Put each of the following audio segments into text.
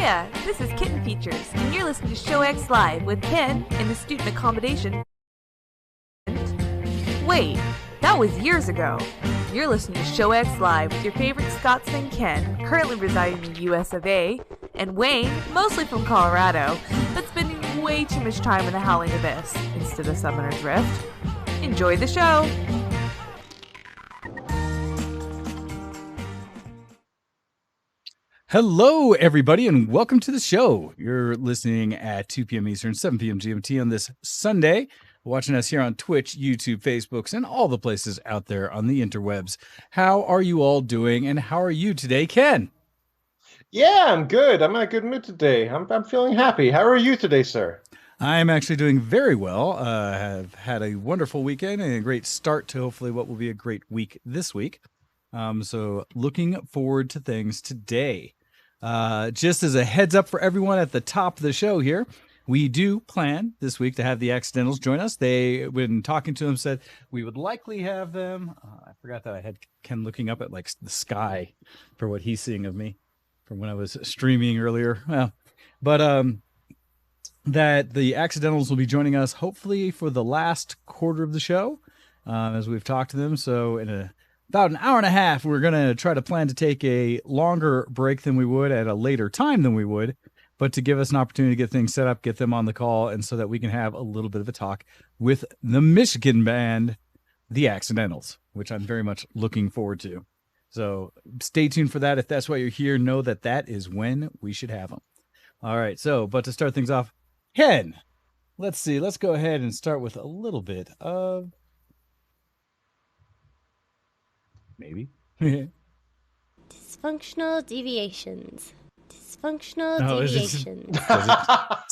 Hiya, this is Kitten Features, and you're listening to ShowX Live with Ken in the student accommodation. Wait, that was years ago. You're listening to ShowX Live with your favorite Scotsman Ken, currently residing in the US of A, and Wayne, mostly from Colorado, but spending way too much time in the Howling Abyss instead of Summoner's Rift. Enjoy the show! Hello, everybody, and welcome to the show. You're listening at 2 p.m. Eastern, 7 p.m. GMT on this Sunday, watching us here on Twitch, YouTube, Facebooks, and all the places out there on the interwebs. How are you all doing, and how are you today, Ken? Yeah, I'm good. I'm in a good mood today. I'm feeling happy. How are you today, sir? I'm actually doing very well. Have had a wonderful weekend and a great start to hopefully what will be a great week this week. So looking forward to things today. Just as a heads up for everyone at the top of the show here, we do plan this week to have the Accidentals join us. They, when talking to them, said we would likely have them. I forgot that I had Ken looking up at like the sky for what he's seeing of me from when I was streaming earlier. Well, but that the Accidentals will be joining us hopefully for the last quarter of the show, as we've talked to them. So in about an hour and a half, we're going to try to plan to take a longer break than we would at a later time than we would, but to give us an opportunity to get things set up, get them on the call, and so that we can have a little bit of a talk with the Michigan band, the Accidentals, which I'm very much looking forward to. So stay tuned for that. If that's why you're here, know that that is when we should have them. All right, so, but to start things off, Ken, let's see. Let's go ahead and start with a little bit of... Maybe. Dysfunctional deviations. Dysfunctional deviations.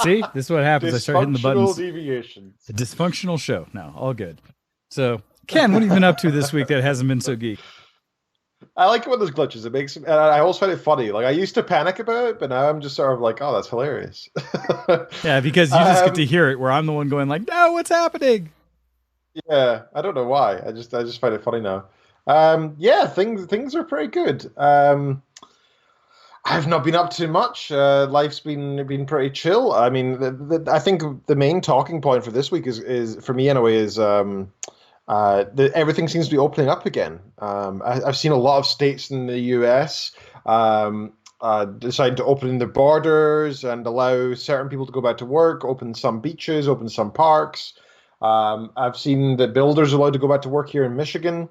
See, this is what happens. I start hitting the buttons. Deviations. A dysfunctional show. No, all good. So, Ken, what have you been up to this week that hasn't been so geek? I like it when there's glitches. It makes, and I always find it funny. Like I used to panic about it, but now I'm just sort of like, oh, that's hilarious. Yeah, because you just get to hear it, where I'm the one going like, no, what's happening? Yeah, I don't know why. I just find it funny now. Yeah, things are pretty good. I've not been up to much. Life's been pretty chill. I mean, I think the main talking point for this week is for me anyway is everything seems to be opening up again. I've seen a lot of states in the U.S. Deciding to open their borders and allow certain people to go back to work, open some beaches, open some parks. I've seen the builders allowed to go back to work here in Michigan.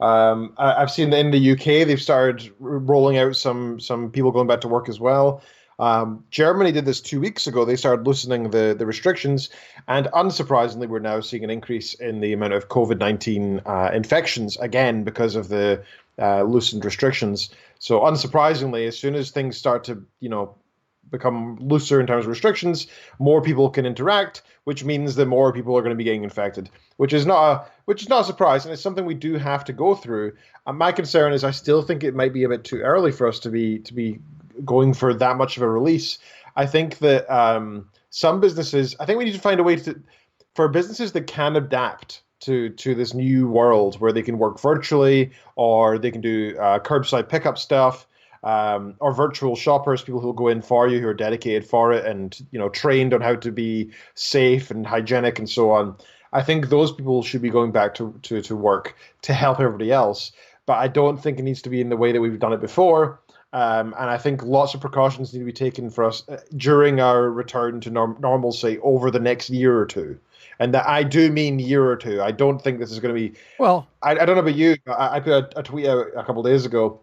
I've seen that in the UK they've started rolling out some people going back to work as well. Germany did this 2 weeks ago. They started loosening the restrictions, and unsurprisingly, we're now seeing an increase in the amount of COVID-19 infections again because of the loosened restrictions. So unsurprisingly, as soon as things start to become looser in terms of restrictions, more people can interact, which means that more people are going to be getting infected, which is not a surprise, and it's something we do have to go through. My concern is I still think it might be a bit too early for us to be going for that much of a release. I think that some businesses, I think we need to find a way for businesses that can adapt to this new world where they can work virtually, or they can do curbside pickup stuff. Or virtual shoppers, people who will go in for you, who are dedicated for it and trained on how to be safe and hygienic and so on. I think those people should be going back to work to help everybody else. But I don't think it needs to be in the way that we've done it before. And I think lots of precautions need to be taken for us during our return to normalcy over the next year or two. And that I do mean year or two. I don't think this is going to be... Well, I don't know about you. I put a tweet out a couple of days ago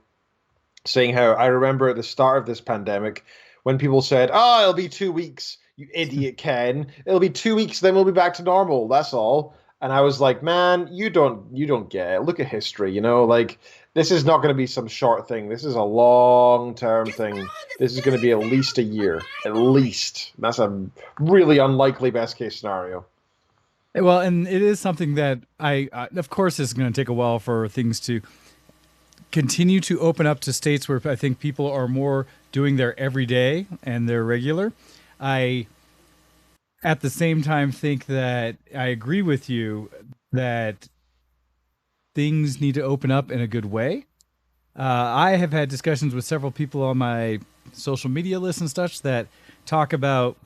saying how I remember at the start of this pandemic when people said, oh, it'll be 2 weeks, you idiot Ken. It'll be 2 weeks, then we'll be back to normal. That's all. And I was like, man, you don't get it. Look at history, like this is not going to be some short thing. This is a long-term thing. This is going to be at least a year, at least. That's a really unlikely best case scenario. Well, and it is something that I of course, it's going to take a while for things to continue to open up to states where I think people are more doing their everyday and their regular. I, at the same time, think that I agree with you that things need to open up in a good way. I have had discussions with several people on my social media lists and such that talk about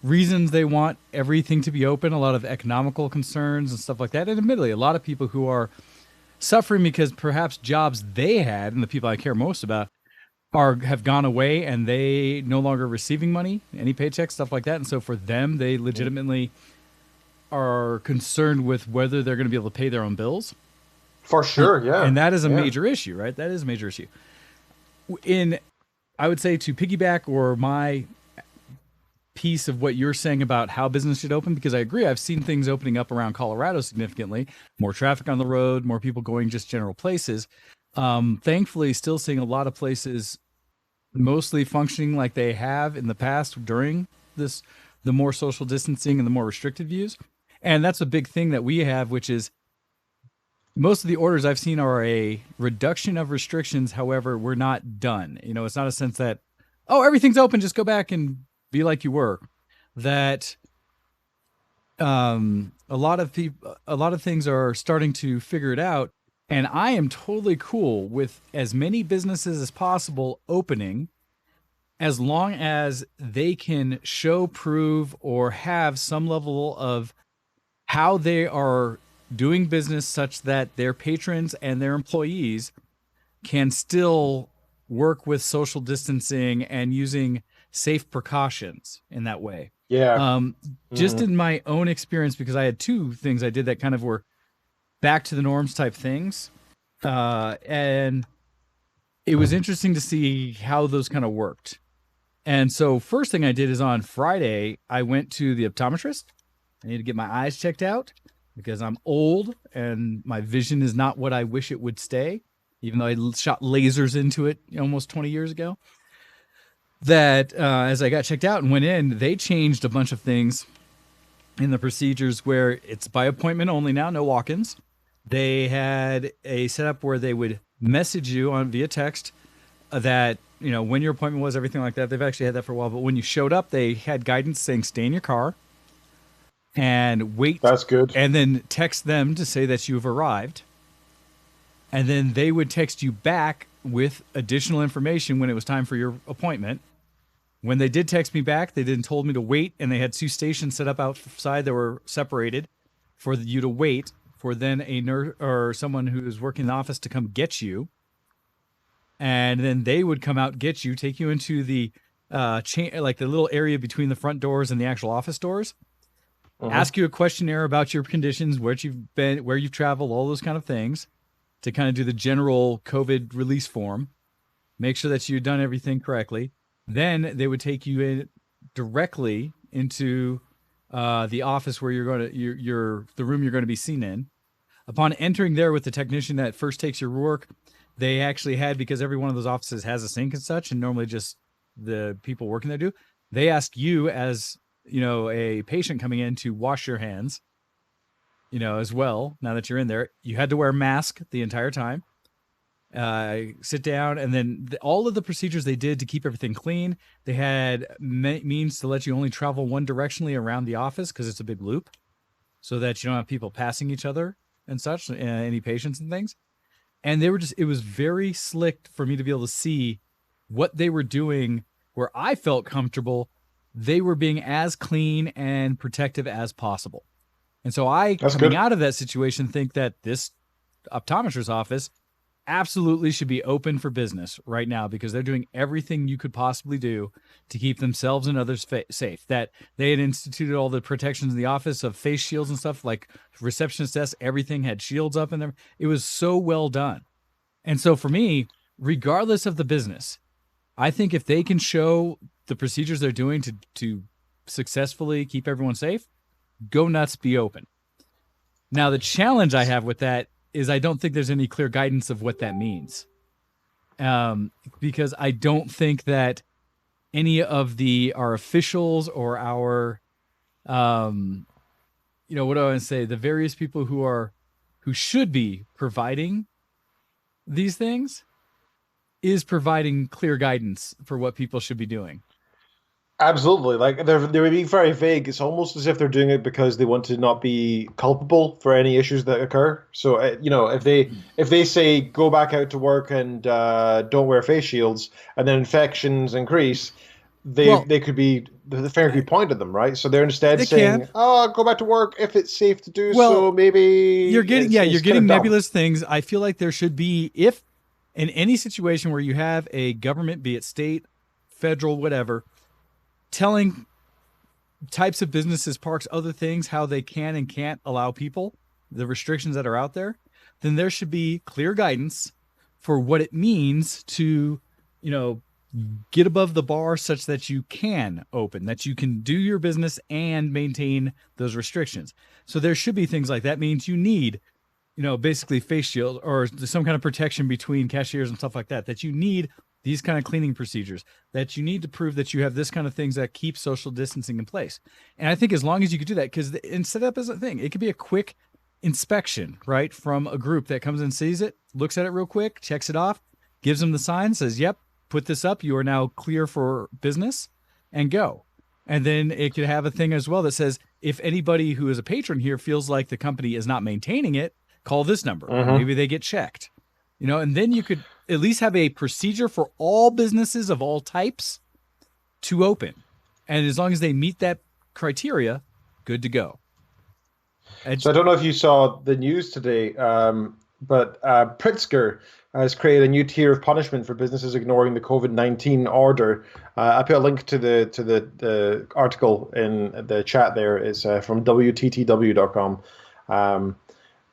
reasons they want everything to be open, a lot of economical concerns and stuff like that. And admittedly, a lot of people who are suffering because perhaps jobs they had, and the people I care most about, have gone away and they no longer receiving money, any paychecks, stuff like that. And so for them, they legitimately are concerned with whether they're going to be able to pay their own bills. For sure, yeah. And that is a major issue, right? That is a major issue. I would say, to piggyback or my piece of what you're saying about how business should open, because I agree, I've seen things opening up around Colorado significantly, more traffic on the road, more people going just general places. Thankfully, still seeing a lot of places mostly functioning like they have in the past during the more social distancing and the more restricted views. And that's a big thing that we have, which is most of the orders I've seen are a reduction of restrictions. However, we're not done. It's not a sense that, oh, everything's open, just go back and be like you were. That a lot of things are starting to figure it out. And I am totally cool with as many businesses as possible opening, as long as they can show, prove, or have some level of how they are doing business such that their patrons and their employees can still work with social distancing and using safe precautions in that way. Yeah. Just in my own experience, because I had two things I did that kind of were back to the norms type things. And it was interesting to see how those kind of worked. And so first thing I did is on Friday, I went to the optometrist. I need to get my eyes checked out because I'm old and my vision is not what I wish it would stay, even though I shot lasers into it almost 20 years ago. That as I got checked out and went in, they changed a bunch of things in the procedures where it's by appointment only now, no walk-ins. They had a setup where they would message you on via text that, when your appointment was, everything like that. They've actually had that for a while, but when you showed up, they had guidance saying stay in your car and wait. That's good. And then text them to say that you've arrived. And then they would text you back with additional information when it was time for your appointment. When they did text me back, they then told me to wait, and they had 2 stations set up outside that were separated for you to wait for then a nurse or someone who is working in the office to come get you. And then they would come out, get you, take you into the like the little area between the front doors and the actual office doors, ask you a questionnaire about your conditions, where you've been, where you've traveled, all those kind of things, to kind of do the general COVID release form, make sure that you've done everything correctly. Then they would take you in directly into the office where you're going to, the room you're going to be seen in. Upon entering there with the technician that first takes your work, they actually had, because every one of those offices has a sink and such, and normally just the people working there do, they ask you as, a patient coming in to wash your hands, as well. Now that you're in there, you had to wear a mask the entire time. Sit down, and then all of the procedures they did to keep everything clean. They had means to let you only travel one directionally around the office because it's a big loop, so that you don't have people passing each other and such, any patients and things. And they were it was very slick for me to be able to see what they were doing where I felt comfortable. They were being as clean and protective as possible. And so coming out of that situation, think that this optometrist's office absolutely should be open for business right now, because they're doing everything you could possibly do to keep themselves and others safe. That they had instituted all the protections in the office of face shields and stuff, like receptionist desk, everything had shields up in there. It was so well done. And so for me, regardless of the business, I think if they can show the procedures they're doing to successfully keep everyone safe, go nuts, be open. Now, the challenge I have with that is I don't think there's any clear guidance of what that means. Because I don't think that any of our officials or our, what do I want to say? The various people who should be providing these things is providing clear guidance for what people should be doing. Absolutely. Like they're being very vague. It's almost as if they're doing it because they want to not be culpable for any issues that occur. So, if they say go back out to work and don't wear face shields, and then infections increase, Well, they could be the finger could be pointed at them, right? So they're instead they can. saying, "Oh, go back to work if it's safe to do so." Well, Maybe you're it's kind getting of dumb. nebulous things. I feel like there should be, if in any situation where you have a government, be it state, federal, whatever, telling types of businesses, parks, other things, how they can and can't allow people, the restrictions that are out there, then there should be clear guidance for what it means to, you know, get above the bar such that you can open, that you can do your business and maintain those restrictions. So there should be things like that means you need, basically face shield or some kind of protection between cashiers and stuff like that, that you need these kind of cleaning procedures, that you need to prove that you have this kind of things that keep social distancing in place. And I think as long as you could do that, because and set up as a thing, it could be a quick inspection, right? From a group that comes and sees it, looks at it real quick, checks it off, gives them the sign, says, yep, put this up. You are now clear for business, and go. And then it could have a thing as well that says, if anybody who is a patron here feels like the company is not maintaining it, call this number. Maybe they get checked, and then you could at least have a procedure for all businesses of all types to open. And as long as they meet that criteria, good to go. So I don't know if you saw the news today, but Pritzker has created a new tier of punishment for businesses ignoring the COVID-19 order. I put a link to the article in the chat there. It's from WTTW.com.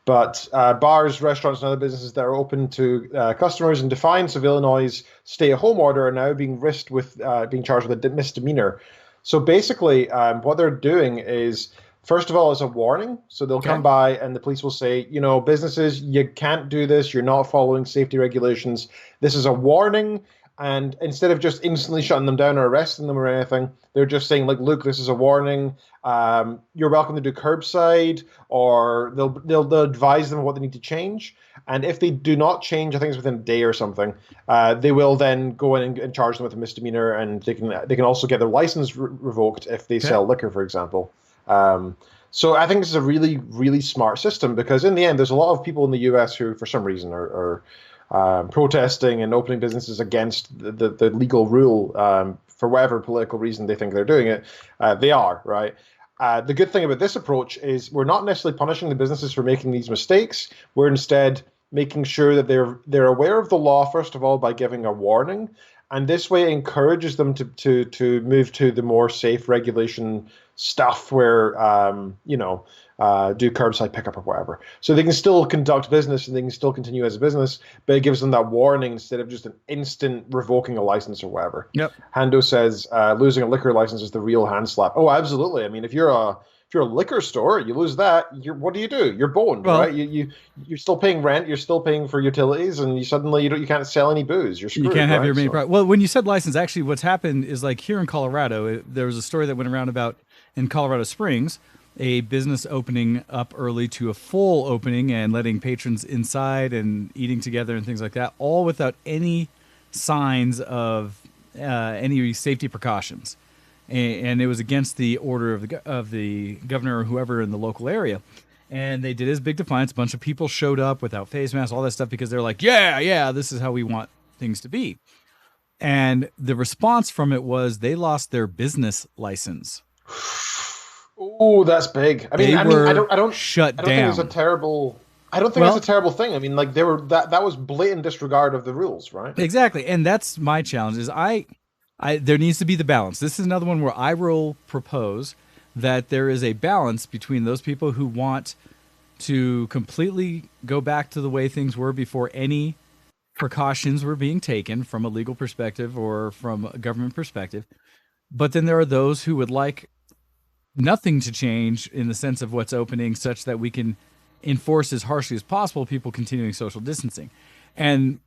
But bars, restaurants, and other businesses that are open to customers in defiance of Illinois' stay-at-home order are now being risked with being charged with a misdemeanor. So basically, what they're doing is, first of all, it's a warning. So they'll come by and the police will say, businesses, you can't do this. You're not following safety regulations. This is a warning. And instead of just instantly shutting them down or arresting them or anything, they're just saying, like, look, this is a warning. You're welcome to do curbside, or they'll advise them what they need to change. And if they do not change, I think it's within a day or something, they will then go in and charge them with a misdemeanor, and they can also get their license revoked if they sell liquor, for example. So I think this is a really, really smart system, because in the end, there's a lot of people in the US who, for some reason, are protesting and opening businesses against the legal rule for whatever political reason they think they're doing it. They are, right? The good thing about this approach is we're not necessarily punishing the businesses for making these mistakes. We're instead making sure that they're aware of the law, first of all, by giving a warning. And this way encourages them to move to the more safe regulation stuff where, do curbside pickup or whatever. So they can still conduct business and they can still continue as a business, but it gives them that warning instead of just an instant revoking a license or whatever. Yep. Hando says losing a liquor license is the real hand slap. Oh, absolutely. I mean, if you're a liquor store, you lose that, what do? You're boned, right? You're still paying rent, you're still paying for utilities, and you can't sell any booze. You're screwed. You can't have right? your main product. Well, when you said license, actually what's happened is, like, here in Colorado, there was a story that went around about in Colorado Springs, a business opening up early to a full opening and letting patrons inside and eating together and things like that, all without any signs of any safety precautions. And it was against the order of the governor or whoever in the local area. And they did his big defiance. A bunch of people showed up without face masks, all that stuff, because they're like, yeah, this is how we want things to be. And the response from it was they lost their business license. Oh, that's big. I don't shut down. think it's a terrible. I don't think it's a terrible thing. I mean, like, they were that was blatant disregard of the rules, right? Exactly, and that's my challenge. Is there needs to be the balance. This is another one where I will propose that there is a balance between those people who want to completely go back to the way things were before any precautions were being taken from a legal perspective or from a government perspective, but then there are those who would like nothing to change in the sense of what's opening, such that we can enforce as harshly as possible people continuing social distancing. And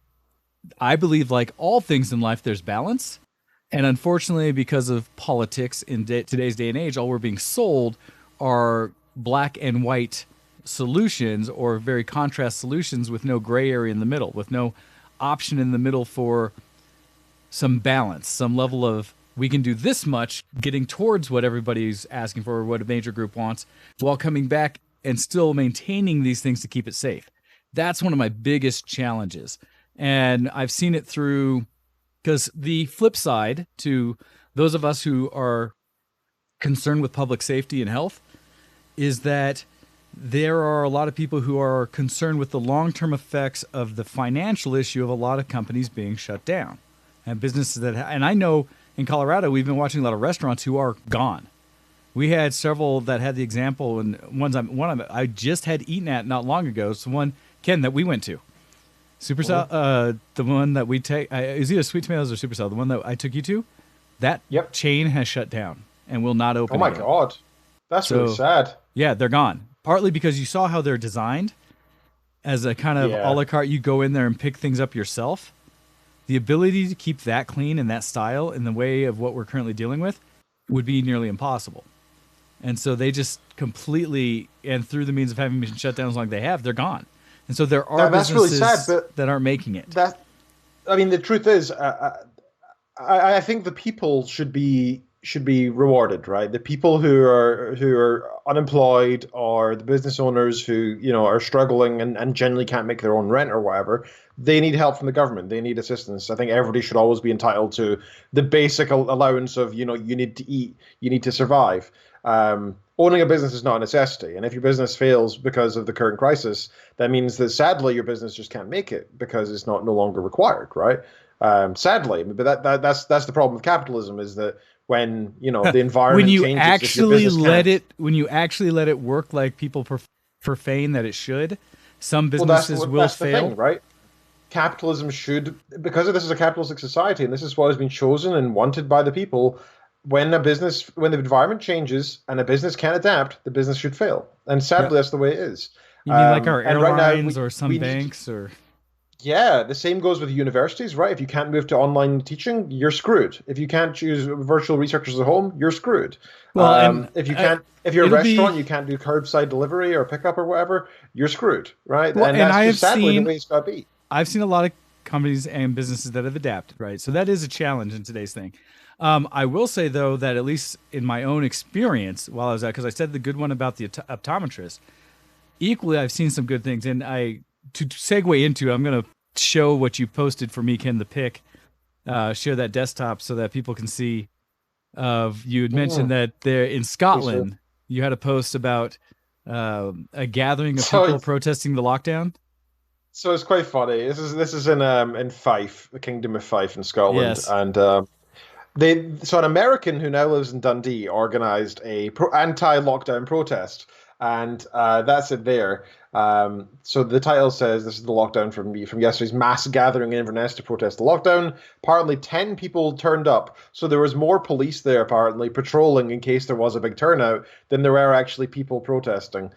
I believe, like all things in life, there's balance. And unfortunately, because of politics in today's day and age, all we're being sold are black and white solutions, or very contrast solutions with no gray area in the middle, with no option in the middle for some balance, some level of we can do this much, getting towards what everybody's asking for, or what a major group wants, while coming back and still maintaining these things to keep it safe. That's one of my biggest challenges. And I've seen it through, because the flip side to those of us who are concerned with public safety and health is that there are a lot of people who are concerned with the long-term effects of the financial issue of a lot of companies being shut down and businesses that, and I know in Colorado, we've been watching a lot of restaurants who are gone. We had several that had the example, and one I just had eaten at not long ago. So one, Ken, that we went to. Super Salad, the one that we take, is either Sweet Tomatoes or Super Salad, the one that I took you to, that chain has shut down and will not open again. God. That's really sad. Yeah, they're gone. Partly because you saw how they're designed as a kind of a la carte. You go in there and pick things up yourself. The ability to keep that clean and that style in the way of what we're currently dealing with would be nearly impossible. And so they just completely, and through the means of having been shut down as long as they have, they're gone. And so there are businesses really sad, that aren't making it. The truth is, I think the people should be rewarded, right? The people who are unemployed, or the business owners who are struggling and generally can't make their own rent or whatever, they need help from the government. They need assistance. I think everybody should always be entitled to the basic allowance of you need to eat, you need to survive. Owning a business is not a necessity, and if your business fails because of the current crisis, that means that sadly your business just can't make it because it's no longer required, right? Sadly, but that's the problem with capitalism, is that when the environment when you changes, when you actually let it work like people profane that it should, some businesses will fail. The thing, right? Capitalism should, because this is a capitalistic society, and this is what has been chosen and wanted by the people. When the environment changes and a business can't adapt, the business should fail. And sadly, that's the way it is. You mean like our airlines or some banks or? Yeah, the same goes with universities, right? If you can't move to online teaching, you're screwed. If you can't choose virtual researchers at home, you're screwed. Well, if you're a restaurant, you can't do curbside delivery or pickup or whatever, you're screwed, right? Well, and that's just sadly the way it's got to be. I've seen a lot of companies and businesses that have adapted, right? So that is a challenge in today's thing. I will say, though, that at least in my own experience while I was out, because I said the good one about the optometrist, equally I've seen some good things. And to segue into, I'm going to show what you posted for me, Ken, the pic, share that desktop so that people can see. You had mentioned that there in Scotland, you had a post about a gathering of people protesting the lockdown. So it's quite funny. This is in Fife, the Kingdom of Fife in Scotland. Yes. And an American who now lives in Dundee organized a anti-lockdown protest, and that's it there. So the title says, this is the lockdown from yesterday's mass gathering in Inverness to protest the lockdown. Apparently 10 people turned up. So there was more police there apparently patrolling in case there was a big turnout than there were actually people protesting.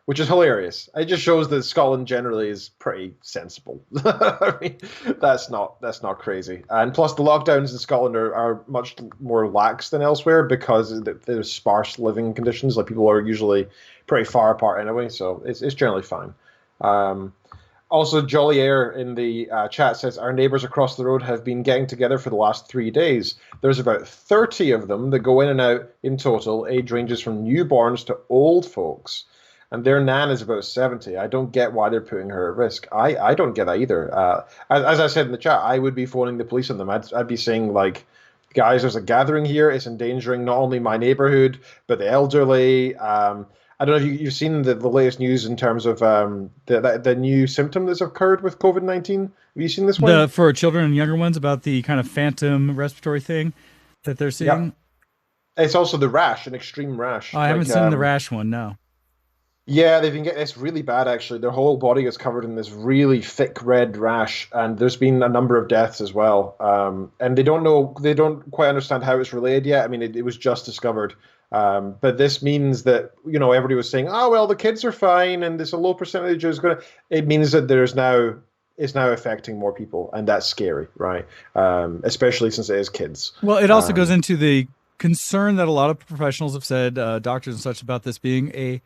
Which is hilarious. It just shows that Scotland generally is pretty sensible. I mean, that's not crazy. And plus, the lockdowns in Scotland are much more lax than elsewhere because there's sparse living conditions. Like, people are usually pretty far apart anyway, so it's generally fine. Also, Jolly Air in the chat says, our neighbours across the road have been getting together for the last 3 days. There's about 30 of them that go in and out in total. Age ranges from newborns to old folks. And their nan is about 70. I don't get why they're putting her at risk. I don't get that either. As I said in the chat, I would be phoning the police on them. I'd be saying, like, guys, there's a gathering here. It's endangering not only my neighbourhood, but the elderly. I don't know if you've seen the latest news in terms of the new symptom that's occurred with COVID-19. Have you seen this one? For children and younger ones, about the kind of phantom respiratory thing that they're seeing? Yeah. It's also the rash, an extreme rash. Oh, I haven't seen the rash one, no. Yeah, they've been getting, it's really bad actually. Their whole body is covered in this really thick red rash, and there's been a number of deaths as well. And they don't quite understand how it's related yet. I mean, it was just discovered. But this means that, everybody was saying, oh, well, the kids are fine and there's a low percentage is going to, it means that it's now affecting more people, and that's scary, right? Especially since it is kids. Well, it also goes into the concern that a lot of professionals have said, doctors and such, about this being a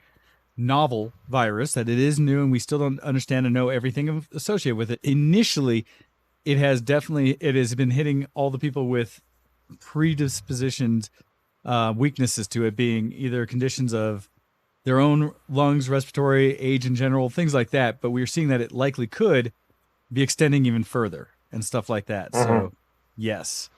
novel virus, that it is new and we still don't understand and know everything associated with it. Initially, it has been hitting all the people with predispositioned weaknesses to it, being either conditions of their own lungs, respiratory, age in general, things like that. But we're seeing that it likely could be extending even further and stuff like that. So, yes.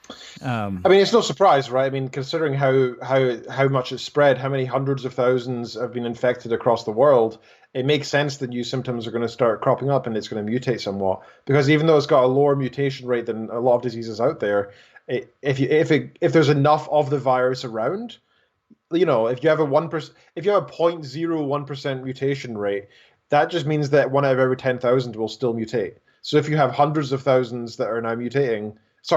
I mean, it's no surprise, right? I mean, considering how much it's spread, how many hundreds of thousands have been infected across the world, it makes sense that new symptoms are going to start cropping up and it's going to mutate somewhat. Because even though it's got a lower mutation rate than a lot of diseases out there, if there's enough of the virus around, you know, if you have a 1%, if you have a 0.01% mutation rate, that just means that 1 out of every 10,000 will still mutate. So if you have hundreds of thousands that are now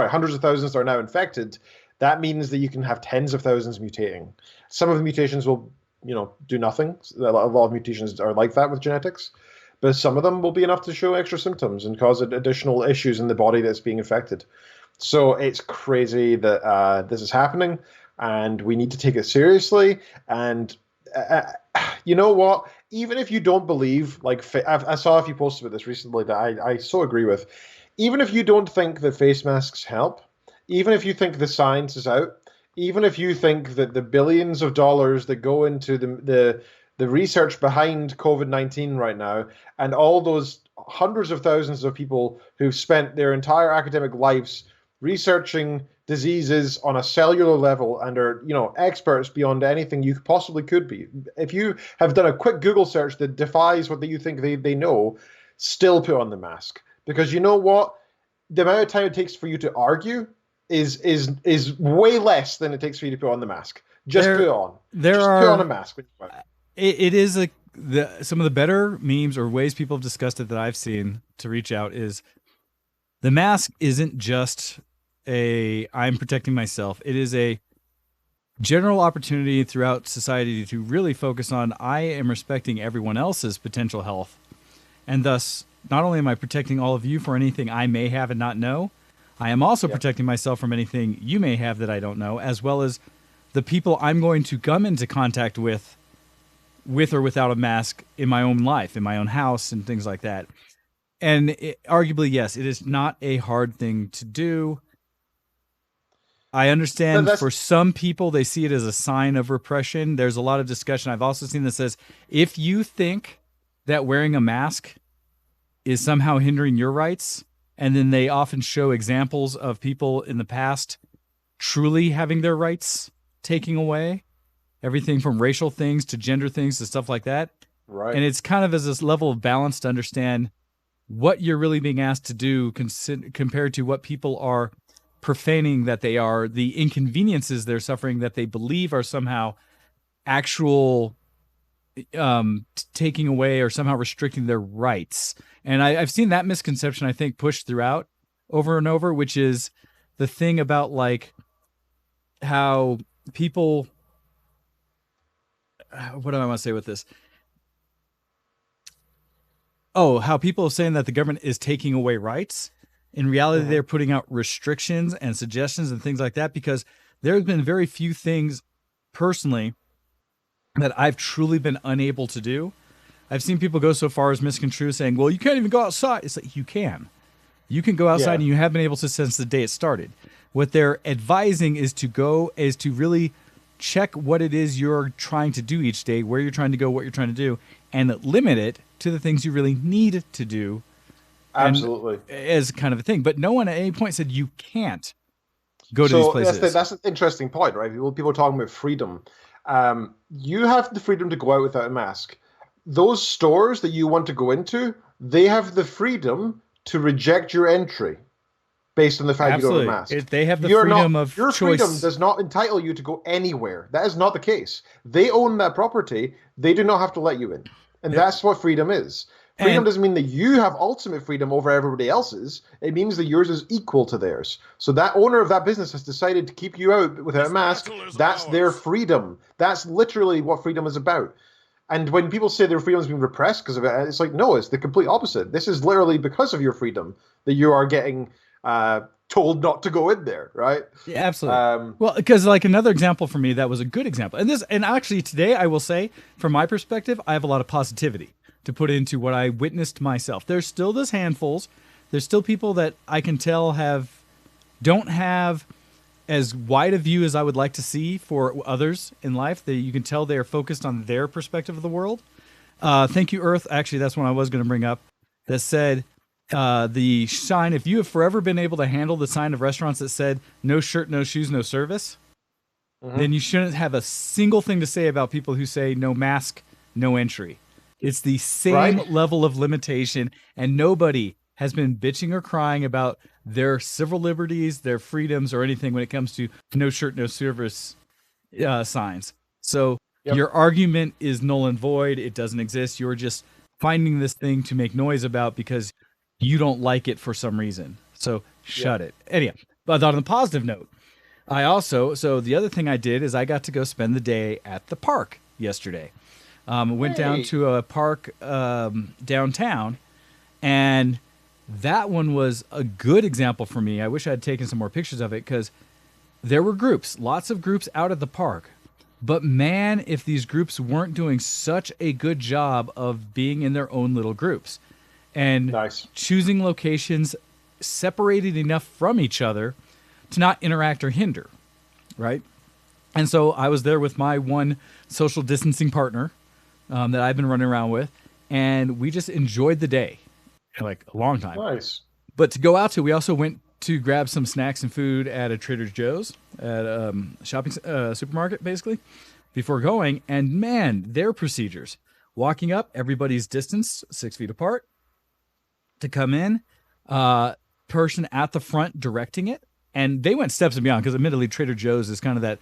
hundreds of thousands that are now infected, that means that you can have tens of thousands mutating. Some of the mutations will, you know, do nothing. A lot of mutations are like that with genetics, but some of them will be enough to show extra symptoms and cause additional issues in the body that's being affected. So it's crazy that this is happening, and we need to take it seriously. And you know what? Even if you don't believe, like, I saw a few posts about this recently that I so agree with. Even if you don't think that face masks help, even if you think the science is out, even if you think that the billions of dollars that go into the research behind COVID-19 right now, and all those hundreds of thousands of people who've spent their entire academic lives researching diseases on a cellular level and are, you know, experts beyond anything you possibly could be. If you have done a quick Google search that defies what you think they know, still put on the mask. Because you know what? The amount of time it takes for you to argue is way less than it takes for you to put on the mask. Just put it on. Put on a mask. It is some of the better memes or ways people have discussed it that I've seen to reach out is the mask isn't just I'm protecting myself. It is a general opportunity throughout society to really focus on I am respecting everyone else's potential health, and thus not only am I protecting all of you for anything I may have and not know, I am also protecting myself from anything you may have that I don't know, as well as the people I'm going to come into contact with or without a mask in my own life, in my own house, and things like that. And arguably, yes, it is not a hard thing to do. I understand for some people, they see it as a sign of repression. There's a lot of discussion I've also seen that says, if you think that wearing a mask is somehow hindering your rights, and then they often show examples of people in the past truly having their rights taken away, everything from racial things to gender things to stuff like that. Right. And it's kind of as this level of balance to understand what you're really being asked to do compared to what people are profaning that they are, the inconveniences they're suffering that they believe are somehow actual taking away or somehow restricting their rights. And I've seen that misconception, I think, pushed throughout over and over, which is the thing about like how people, what do I want to say with this? Oh, how people are saying that the government is taking away rights. In reality, they're putting out restrictions and suggestions and things like that, because there have been very few things personally that I've truly been unable to do. I've seen people go so far as misconstrue saying, well, you can't even go outside. It's like, you can go outside and you have been able to since the day it started. What they're advising is to really check what it is you're trying to do each day, where you're trying to go, what you're trying to do, and limit it to the things you really need to do. Absolutely. As kind of a thing. But no one at any point said you can't go to these places. That's an interesting point, right? People are talking about freedom. You have the freedom to go out without a mask. Those stores that you want to go into, they have the freedom to reject your entry based on the fact you don't have a mask. They have the freedom of your choice. Freedom does not entitle you to go anywhere. That is not the case. They own that property. They do not have to let you in. And that's what freedom is. Freedom doesn't mean that you have ultimate freedom over everybody else's. It means that yours is equal to theirs. So that owner of that business has decided to keep you out without a mask. That's their freedom. That's literally what freedom is about. And when people say their freedom is being repressed because of it, it's like, no, it's the complete opposite. This is literally because of your freedom that you are getting told not to go in there, right? Yeah, absolutely. Well, because like another example for me, that was a good example. And actually today, I will say, from my perspective, I have a lot of positivity to put into what I witnessed myself. There's still those handfuls. There's still people that I can tell don't have as wide a view as I would like to see for others in life. That you can tell they are focused on their perspective of the world. Thank you, Earth. Actually, that's one I was going to bring up. That said, the sign, if you have forever been able to handle the sign of restaurants that said no shirt, no shoes, no service, then you shouldn't have a single thing to say about people who say no mask, no entry. It's the same level of limitation, and nobody has been bitching or crying about their civil liberties, their freedoms, or anything when it comes to no shirt, no service signs. So your argument is null and void. It doesn't exist. You're just finding this thing to make noise about because you don't like it for some reason. So shut it. Anyway, but on the positive note, so the other thing I did is I got to go spend the day at the park yesterday. Went down to a park downtown, and that one was a good example for me. I wish I had taken some more pictures of it because there were groups, lots of groups out at the park. But man, if these groups weren't doing such a good job of being in their own little groups and choosing locations separated enough from each other to not interact or hinder, right? And so I was there with my one social distancing partner that I've been running around with, and we just enjoyed the day, like a long time. Nice. But to go out to, we also went to grab some snacks and food at a Trader Joe's, at a shopping supermarket, basically, before going. And man, their procedures, walking up, everybody's distance, 6 feet apart, to come in, person at the front directing it. And they went steps and beyond, because admittedly, Trader Joe's is kind of that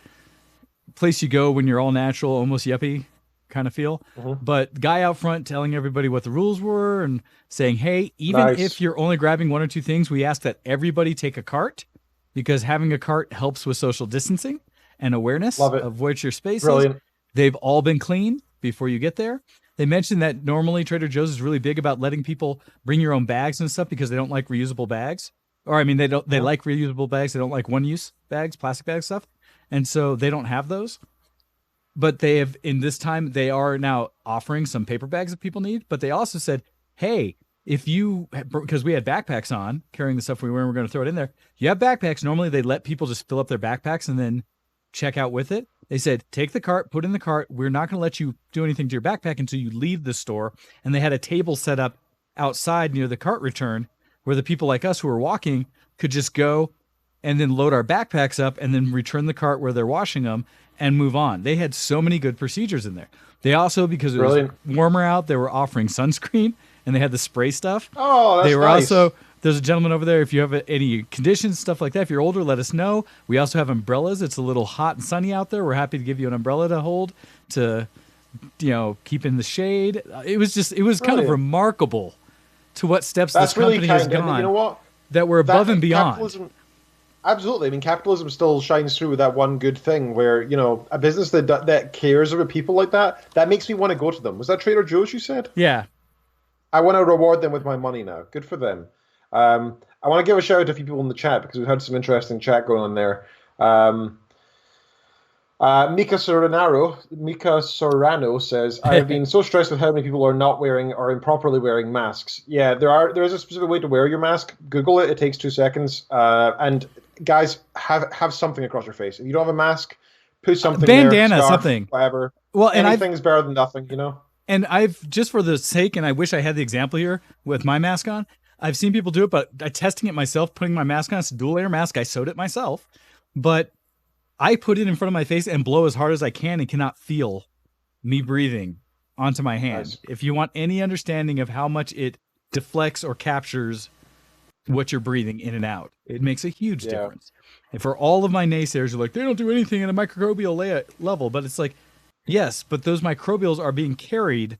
place you go when you're all natural, almost yuppie kind of feel. But guy out front telling everybody what the rules were and saying, hey, even if you're only grabbing one or two things, we ask that everybody take a cart, because having a cart helps with social distancing and awareness of what your space is. They've all been cleaned before you get there. They mentioned that normally Trader Joe's is really big about letting people bring your own bags and stuff because they don't like reusable bags. Or I mean, they like reusable bags. They don't like one-use bags, plastic bag stuff. And so they don't have those. But they have, in this time, they are now offering some paper bags that people need. But they also said, hey, because we had backpacks on, carrying the stuff we were going to throw it in there. You have backpacks. Normally, they let people just fill up their backpacks and then check out with it. They said, take the cart, put in the cart. We're not going to let you do anything to your backpack until you leave the store. And they had a table set up outside near the cart return where the people like us who were walking could just go and then load our backpacks up and then return the cart where they're washing them and move on. They had so many good procedures in there. They also, because it was warmer out, they were offering sunscreen and they had the spray stuff. Oh, that's They were nice. also, there's a gentleman over there. If you have any conditions, stuff like that, if you're older, let us know. We also have umbrellas. It's a little hot and sunny out there. We're happy to give you an umbrella to hold to, keep in the shade. It was kind of remarkable to what steps this company has gone. You know what? That were above and beyond. Absolutely. I mean, capitalism still shines through with that one good thing where, a business that cares about people like that makes me want to go to them. Was that Trader Joe's you said? Yeah. I want to reward them with my money now. Good for them. I want to give a shout out to a few people in the chat because we've had some interesting chat going on there. Mika Sorano says, I've been so stressed with how many people are not wearing or improperly wearing masks. Yeah, there is a specific way to wear your mask. Google it. It takes 2 seconds. And guys, have something across your face. If you don't have a mask, put something bandana, there, scarf, something. Whatever. Well, and anything's better than nothing, And I've, just for the sake, and I wish I had the example here with my mask on, I've seen people do it, but testing it myself, putting my mask on, it's a dual layer mask. I sewed it myself, but I put it in front of my face and blow as hard as I can and cannot feel me breathing onto my hand. Nice. If you want any understanding of how much it deflects or captures what you're breathing in and out, it makes a huge difference. And for all of my naysayers who are like, they don't do anything at a microbial level, but it's like, yes, but those microbials are being carried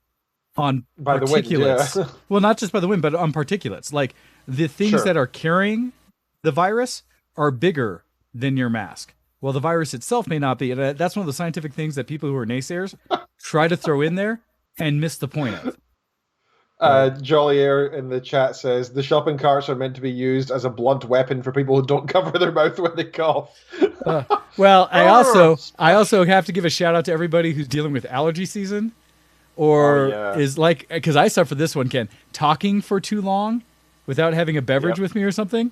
on by particulates. The wind, Well, not just by the wind, but on particulates. Like the things that are carrying the virus are bigger than your mask. Well, the virus itself may not be. And that's one of the scientific things that people who are naysayers try to throw in there and miss the point of. Jollier in the chat says, the shopping carts are meant to be used as a blunt weapon for people who don't cover their mouth when they cough. Well, I also have to give a shout out to everybody who's dealing with allergy season or is like, because I suffer this one, Ken, talking for too long without having a beverage with me or something.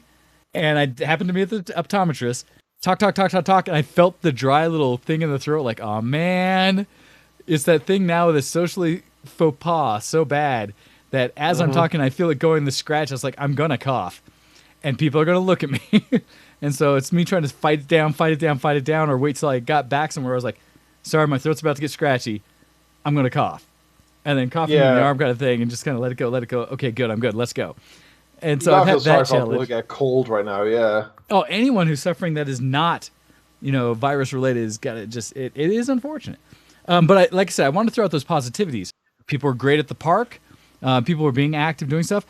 And I happened to be at the optometrist. talk, and I felt the dry little thing in the throat, like, oh man, it's that thing now with a socially faux pas so bad that as I'm talking, I feel it going the scratch. I was like, I'm gonna cough, and people are gonna look at me, and so it's me trying to fight it down, or wait till I got back somewhere. I was like, sorry, my throat's about to get scratchy. I'm gonna cough, and then coughing in the arm kind of thing, and just kind of let it go. Okay, good, I'm good. Let's go. And so I've had that challenge. People who get cold right now, yeah. Oh, anyone who's suffering that is not, virus related has got to just. It is unfortunate. But like I said, I want to throw out those positivities. People are great at the park. People are being active, doing stuff.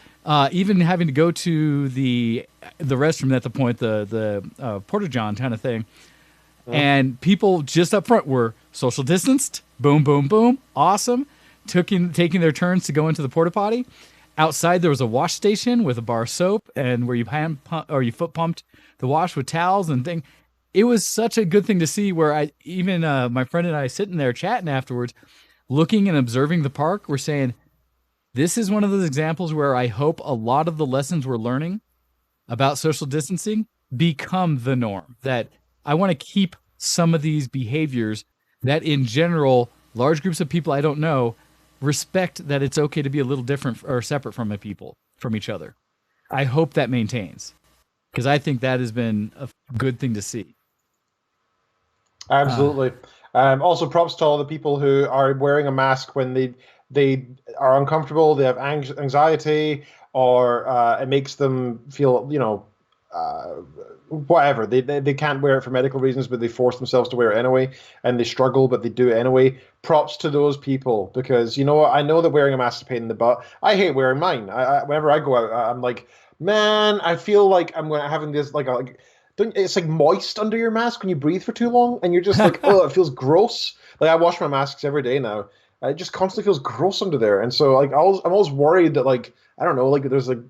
Even having to go to the restroom at the point, the porta john kind of thing, and people just up front were social distanced. Boom, boom, boom. Awesome. Taking their turns to go into the porta potty. Outside there was a wash station with a bar of soap, and where you you foot pumped the wash with towels and thing. It was such a good thing to see. Where my friend and I sitting there chatting afterwards, looking and observing the park. We're saying, this is one of those examples where I hope a lot of the lessons we're learning about social distancing become the norm. That I want to keep some of these behaviors that, in general, large groups of people I don't know respect that it's okay to be a little different or separate from each other. I hope that maintains, because I think that has been a good thing to see. Absolutely. Also, props to all the people who are wearing a mask when they are uncomfortable, they have anxiety, or it makes them feel, whatever. They can't wear it for medical reasons, but they force themselves to wear it anyway, and they struggle, but they do it anyway. Props to those people, because you know what? I know that wearing a mask is a pain in the butt. I hate wearing mine. Whenever I go out, I'm like, man, I feel like I'm having this it's like moist under your mask when you breathe for too long, and you're just like, oh, it feels gross. Like, I wash my masks every day now. It just constantly feels gross under there, and so like I'm always worried that, like, I don't know, like there's like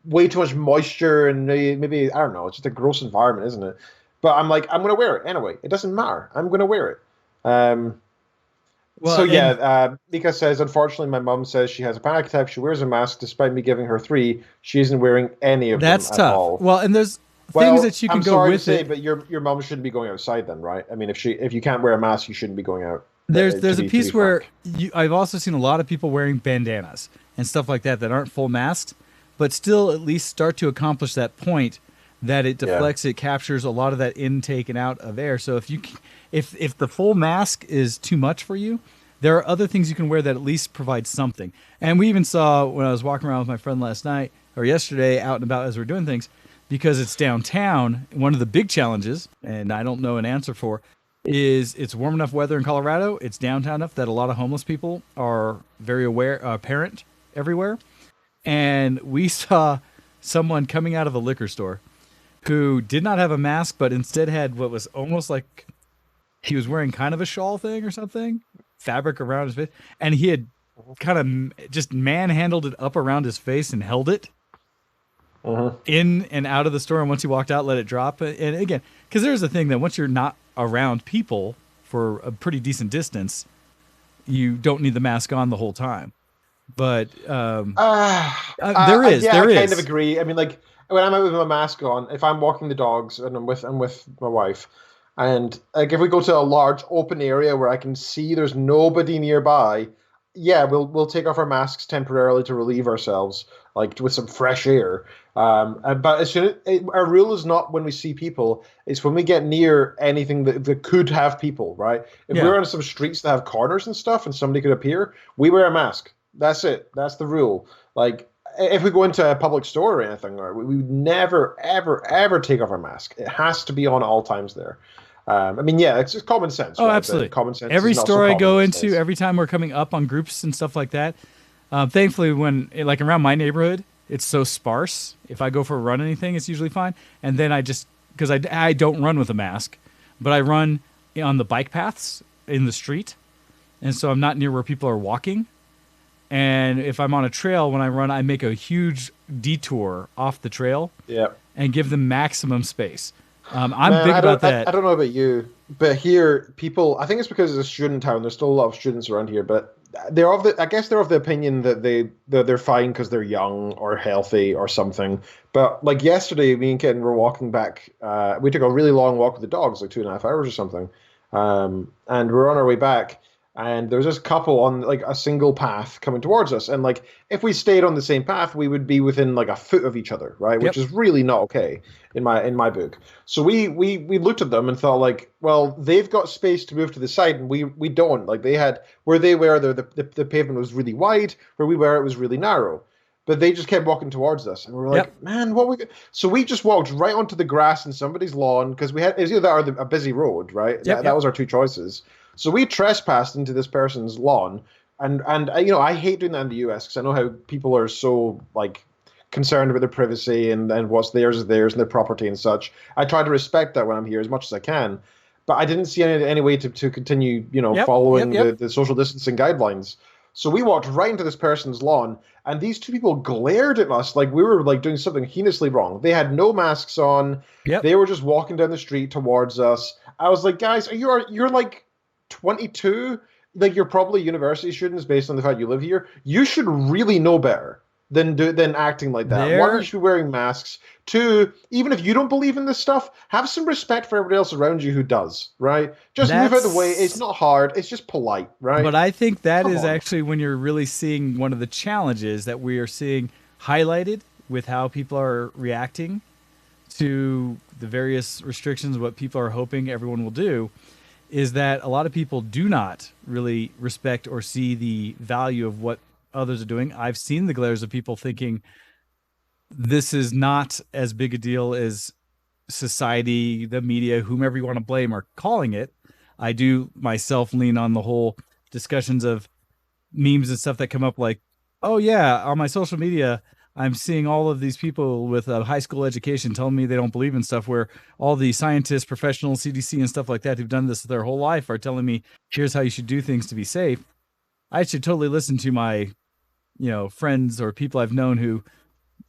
way too much moisture, and maybe I don't know, it's just a gross environment, isn't it? But I'm like, I'm gonna wear it anyway. It doesn't matter. I'm gonna wear it. Mika says, unfortunately, my mom says she has a panic attack. She wears a mask despite me giving her 3. She isn't wearing any of them That's at tough. all. Well, and there's things that you can go with it. But your mom shouldn't be going outside then, right? I mean, if you can't wear a mask, you shouldn't be going out. There's a piece where I've also seen a lot of people wearing bandanas and stuff like that aren't full masked, but still at least start to accomplish that point that it deflects, it captures a lot of that intake and out of air. So if the full mask is too much for you, there are other things you can wear that at least provide something. And we even saw when I was walking around with my friend yesterday out and about as we're doing things, because it's downtown, one of the big challenges, and I don't know an answer for, is it's warm enough weather in Colorado, it's downtown enough that a lot of homeless people are very apparent everywhere. And we saw someone coming out of a liquor store who did not have a mask, but instead had what was almost like he was wearing kind of a shawl thing or something, fabric around his face, and he had kind of just manhandled it up around his face and held it in and out of the store. And once he walked out, let it drop. And again, because there's the thing that once you're not around people for a pretty decent distance, you don't need the mask on the whole time. But there is. I kind of agree. I mean, like, when I'm out with my mask on, if I'm walking the dogs and I'm with my wife, and like if we go to a large open area where I can see there's nobody nearby, yeah, we'll take off our masks temporarily to relieve ourselves, like with some fresh air. But as soon as our rule is not when we see people, it's when we get near anything that could have people, right? If we're on some streets that have corners and stuff, and somebody could appear, we wear a mask. That's it. That's the rule. Like, if we go into a public store or anything, we would never, ever, ever take off our mask. It has to be on at all times there. I mean, yeah, it's just common sense. Oh, right? absolutely. Common sense. Every store I go into, every time we're coming up on groups and stuff like that, thankfully, when like around my neighborhood, it's so sparse. If I go for a run or anything, it's usually fine. And then because I don't run with a mask, but I run on the bike paths in the street. And so I'm not near where people are walking. And if I'm on a trail, when I run, I make a huge detour off the trail and give them maximum space. I'm big about that. I don't know about you, but here, people, I think it's because it's a student town. There's still a lot of students around here, but I guess they're of the opinion that they're fine because they're young or healthy or something. But like yesterday, me and Kitten were walking back. We took a really long walk with the dogs, like 2.5 hours or something. And we're on our way back, and there was this couple on like a single path coming towards us. And like if we stayed on the same path, we would be within like a foot of each other, right? Which is really not okay in my book. So we looked at them and thought like, well, they've got space to move to the side, and we don't. Like they had where they were, the pavement was really wide. Where we were, it was really narrow. But they just kept walking towards us, and we were like, "Man, what we?" So we just walked right onto the grass in somebody's lawn because it was either that or a busy road, right? That was our two choices. So we trespassed into this person's lawn, and I hate doing that in the U.S. because I know how people are so like concerned about their privacy and what's theirs is theirs and their property and such. I try to respect that when I'm here as much as I can, but I didn't see any way to continue, following the social distancing guidelines. So we walked right into this person's lawn, and these two people glared at us like we were like doing something heinously wrong. They had no masks on. They were just walking down the street towards us. I was like, guys, you're like 22, like you're probably university students based on the fact you live here. You should really know better than acting like that. One, you should be wearing masks. Two, even if you don't believe in this stuff, have some respect for everybody else around you who does, right? Just move out of the way. It's not hard. It's just polite, right? But I think that is actually when you're really seeing one of the challenges that we are seeing highlighted with how people are reacting to the various restrictions, what people are hoping everyone will do, is that a lot of people do not really respect or see the value of what others are doing. I've seen the glares of people thinking this is not as big a deal as society, the media, whomever you want to blame, are calling it. I do myself lean on the whole discussions of memes and stuff that come up like, oh yeah, on my social media, I'm seeing all of these people with a high school education telling me they don't believe in stuff, where all the scientists, professionals, CDC and stuff like that who've done this their whole life are telling me, here's how you should do things to be safe. I should totally listen to my, friends or people I've known who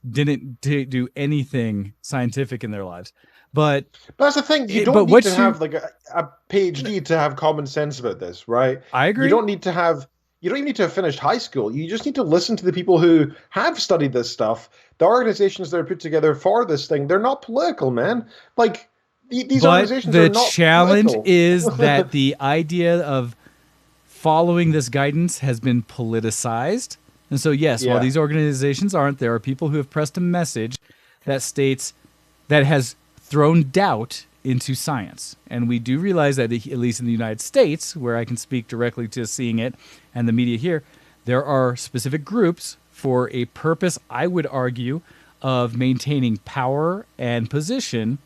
didn't do anything scientific in their lives. But that's the thing. You don't need to have like a PhD to have common sense about this, right? I agree. You don't even need to have finished high school. You just need to listen to the people who have studied this stuff. The organizations that are put together for this thing, they're not political, man. Like these organizations are not political. The challenge is that the idea of following this guidance has been politicized. And so, yes, while these organizations aren't, there are people who have pressed a message that states that has thrown doubt into science. And we do realize that, at least in the United States, where I can speak directly to seeing it and the media here, there are specific groups for a purpose, I would argue, of maintaining power and position,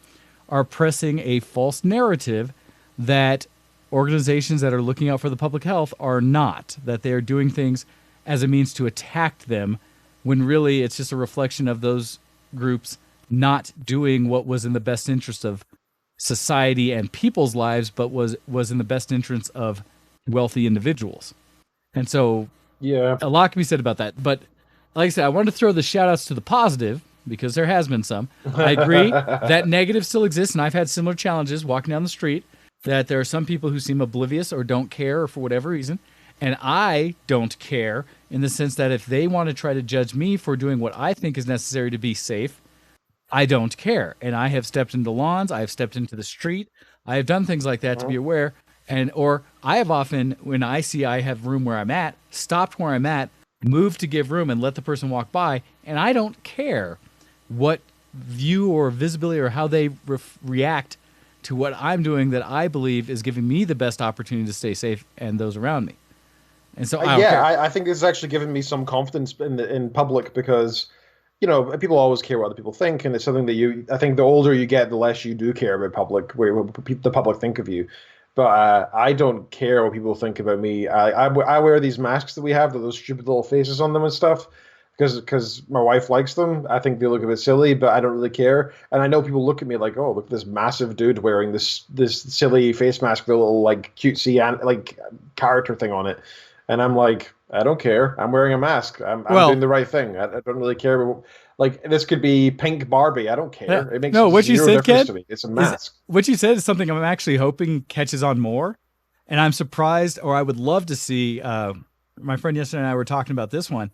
are pressing a false narrative that organizations that are looking out for the public health are not, that they are doing things as a means to attack them, when really it's just a reflection of those groups not doing what was in the best interest of society and people's lives, but was in the best interest of wealthy individuals. And so a lot can be said about that. But like I said, I wanted to throw the shout outs to the positive, because there has been some. I agree that negative still exists, and I've had similar challenges walking down the street, that there are some people who seem oblivious or don't care, or for whatever reason. And I don't care, in the sense that if they want to try to judge me for doing what I think is necessary to be safe, I don't care. And I have stepped into lawns, I have stepped into the street, I have done things like that to be aware. Or I have often, when I see I have room where I'm at, stopped where I'm at, moved to give room and let the person walk by, and I don't care what view or visibility or how they react to what I'm doing that I believe is giving me the best opportunity to stay safe and those around me. And so I think this has actually given me some confidence in public, because people always care what other people think, and it's something that I think the older you get, the less you do care about what the public think of you. But I don't care what people think about me. I wear these masks that we have, those stupid little faces on them and stuff, because my wife likes them. I think they look a bit silly, but I don't really care. And I know people look at me like, oh, look at this massive dude wearing this silly face mask with a little like cutesy like character thing on it. And I'm like, I don't care. I'm wearing a mask. I'm doing the right thing. I don't really care. Like, this could be pink Barbie. I don't care. It makes what you said, difference to me. It's a mask. What you said is something I'm actually hoping catches on more. And I'm surprised, or I would love to see my friend yesterday and I were talking about this one.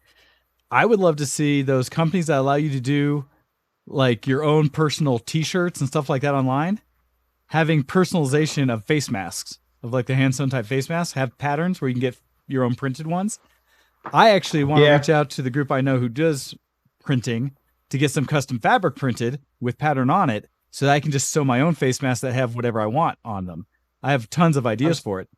I would love to see those companies that allow you to do like your own personal T-shirts and stuff like that online, having personalization of face masks, of like the hand sewn type face masks, have patterns where you can get your own printed ones. I actually want to reach out to the group I know who does printing to get some custom fabric printed with pattern on it, so that I can just sew my own face masks that have whatever I want on them. I have tons of ideas for it.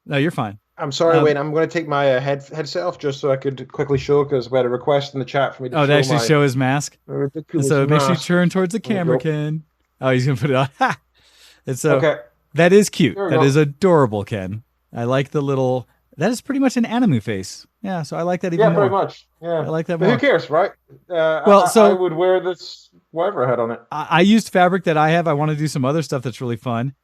No, you're fine. I'm sorry, Wayne. I'm going to take my headset off just so I could quickly show, because we had a request in the chat for me to show his mask. So make sure you turn towards the camera, Ken. Oh, he's going to put it on. Ha! And so that is cute. That is adorable, Ken. I like the little. That is pretty much an anime face. Yeah, so I like that even more. Yeah, pretty much. Yeah, I like that more. But who cares, right? I would wear this whatever I had on it. I used fabric that I have. I want to do some other stuff that's really fun.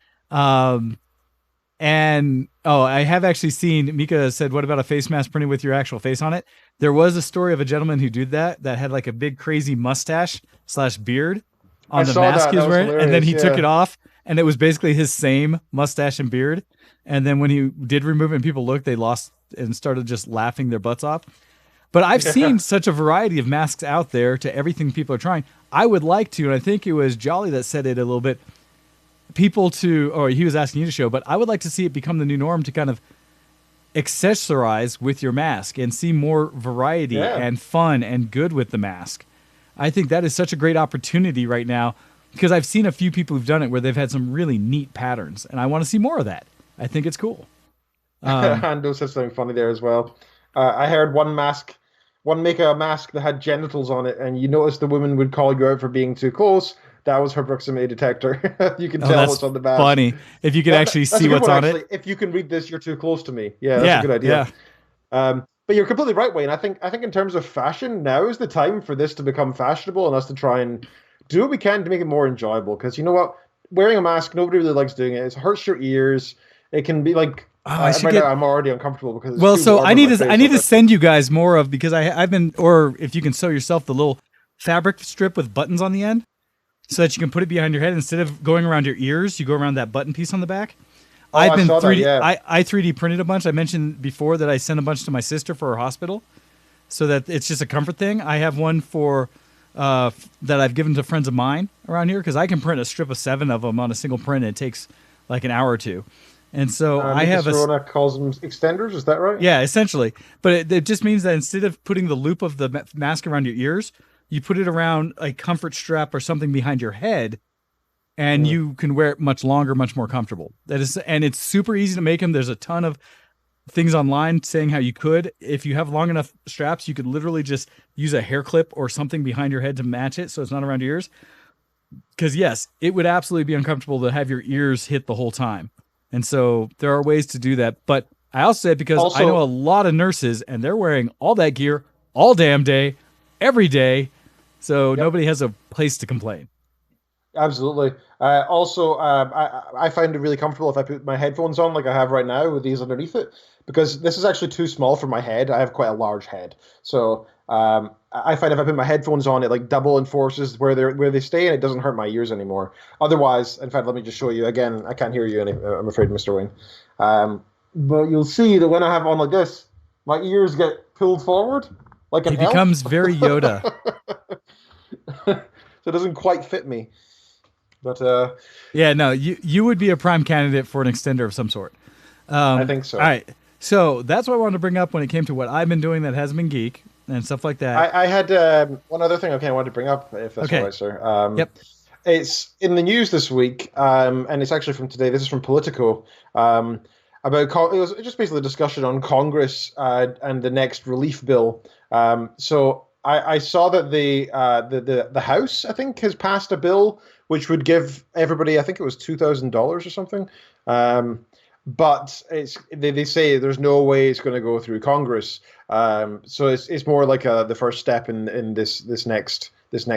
And I have actually seen, Mika said, what about a face mask printed with your actual face on it? There was a story of a gentleman who did that had like a big crazy mustache / beard on the mask he was wearing. And then he took it off, and it was basically his same mustache and beard. And then when he did remove it and people looked, they lost and started just laughing their butts off. But I've seen such a variety of masks out there to everything people are trying. I would like to, and I think it was Jolly that said it a little bit, he was asking you to show, but I would like to see it become the new norm to kind of accessorize with your mask and see more variety and fun and good with the mask. I think that is such a great opportunity right now, because I've seen a few people who've done it where they've had some really neat patterns, and I want to see more of that. I think it's cool. Ando said something funny there as well. I heard one make a mask that had genitals on it, and you noticed the woman would call you out for being too close. That was her proximity detector. You can tell what's on the mask. Funny. If you could actually see what's on it. If you can read this, you're too close to me. Yeah, that's a good idea. Yeah. But you're completely right, Wayne. I think in terms of fashion, now is the time for this to become fashionable, and us to try and do what we can to make it more enjoyable. Because you know what? Wearing a mask, nobody really likes doing it. It hurts your ears. It can be like I'm already uncomfortable because I need to send you guys more of, because I've been, or if you can sew yourself the little fabric strip with buttons on the end, so that you can put it behind your head instead of going around your ears. You go around that button piece on the back. I 3D printed a bunch. I mentioned before that I sent a bunch to my sister for her hospital, so that it's just a comfort thing. I have one for that I've given to friends of mine around here, because I can print a strip of 7 of them on a single print, and it takes like an hour or two. And so I have Serona calls them extenders. Is that right? Yeah, essentially. But it just means that instead of putting the loop of the mask around your ears, you put it around a comfort strap or something behind your head, and you can wear it much longer, much more comfortable. And it's super easy to make them. There's a ton of things online saying how you could. If you have long enough straps, you could literally just use a hair clip or something behind your head to match it so it's not around your ears. Because yes, it would absolutely be uncomfortable to have your ears hit the whole time. And so there are ways to do that. But I also say it because I know a lot of nurses, and they're wearing all that gear all damn day, every day. So nobody has a place to complain. Absolutely. I find it really comfortable if I put my headphones on like I have right now with these underneath it, because this is actually too small for my head. I have quite a large head. So I find if I put my headphones on, it like double enforces where they stay, and it doesn't hurt my ears anymore. Otherwise, in fact, let me just show you again. I can't hear you, I'm afraid, Mr. Wayne. But you'll see that when I have on like this, my ears get pulled forward like an elf. It becomes very Yoda. So it doesn't quite fit me. But you would be a prime candidate for an extender of some sort. I think so. All right. So that's what I wanted to bring up when it came to what I've been doing that hasn't been geek and stuff like that. I had one other thing I wanted to bring up, if that's all right, sir. Yep. It's in the news this week, and it's actually from today. This is from Politico. It was just basically a discussion on Congress and the next relief bill. So I saw that the House, I think, has passed a bill which would give everybody, I think it was $2,000 or something. But they say there's no way it's going to go through Congress. So it's more like the first step in this next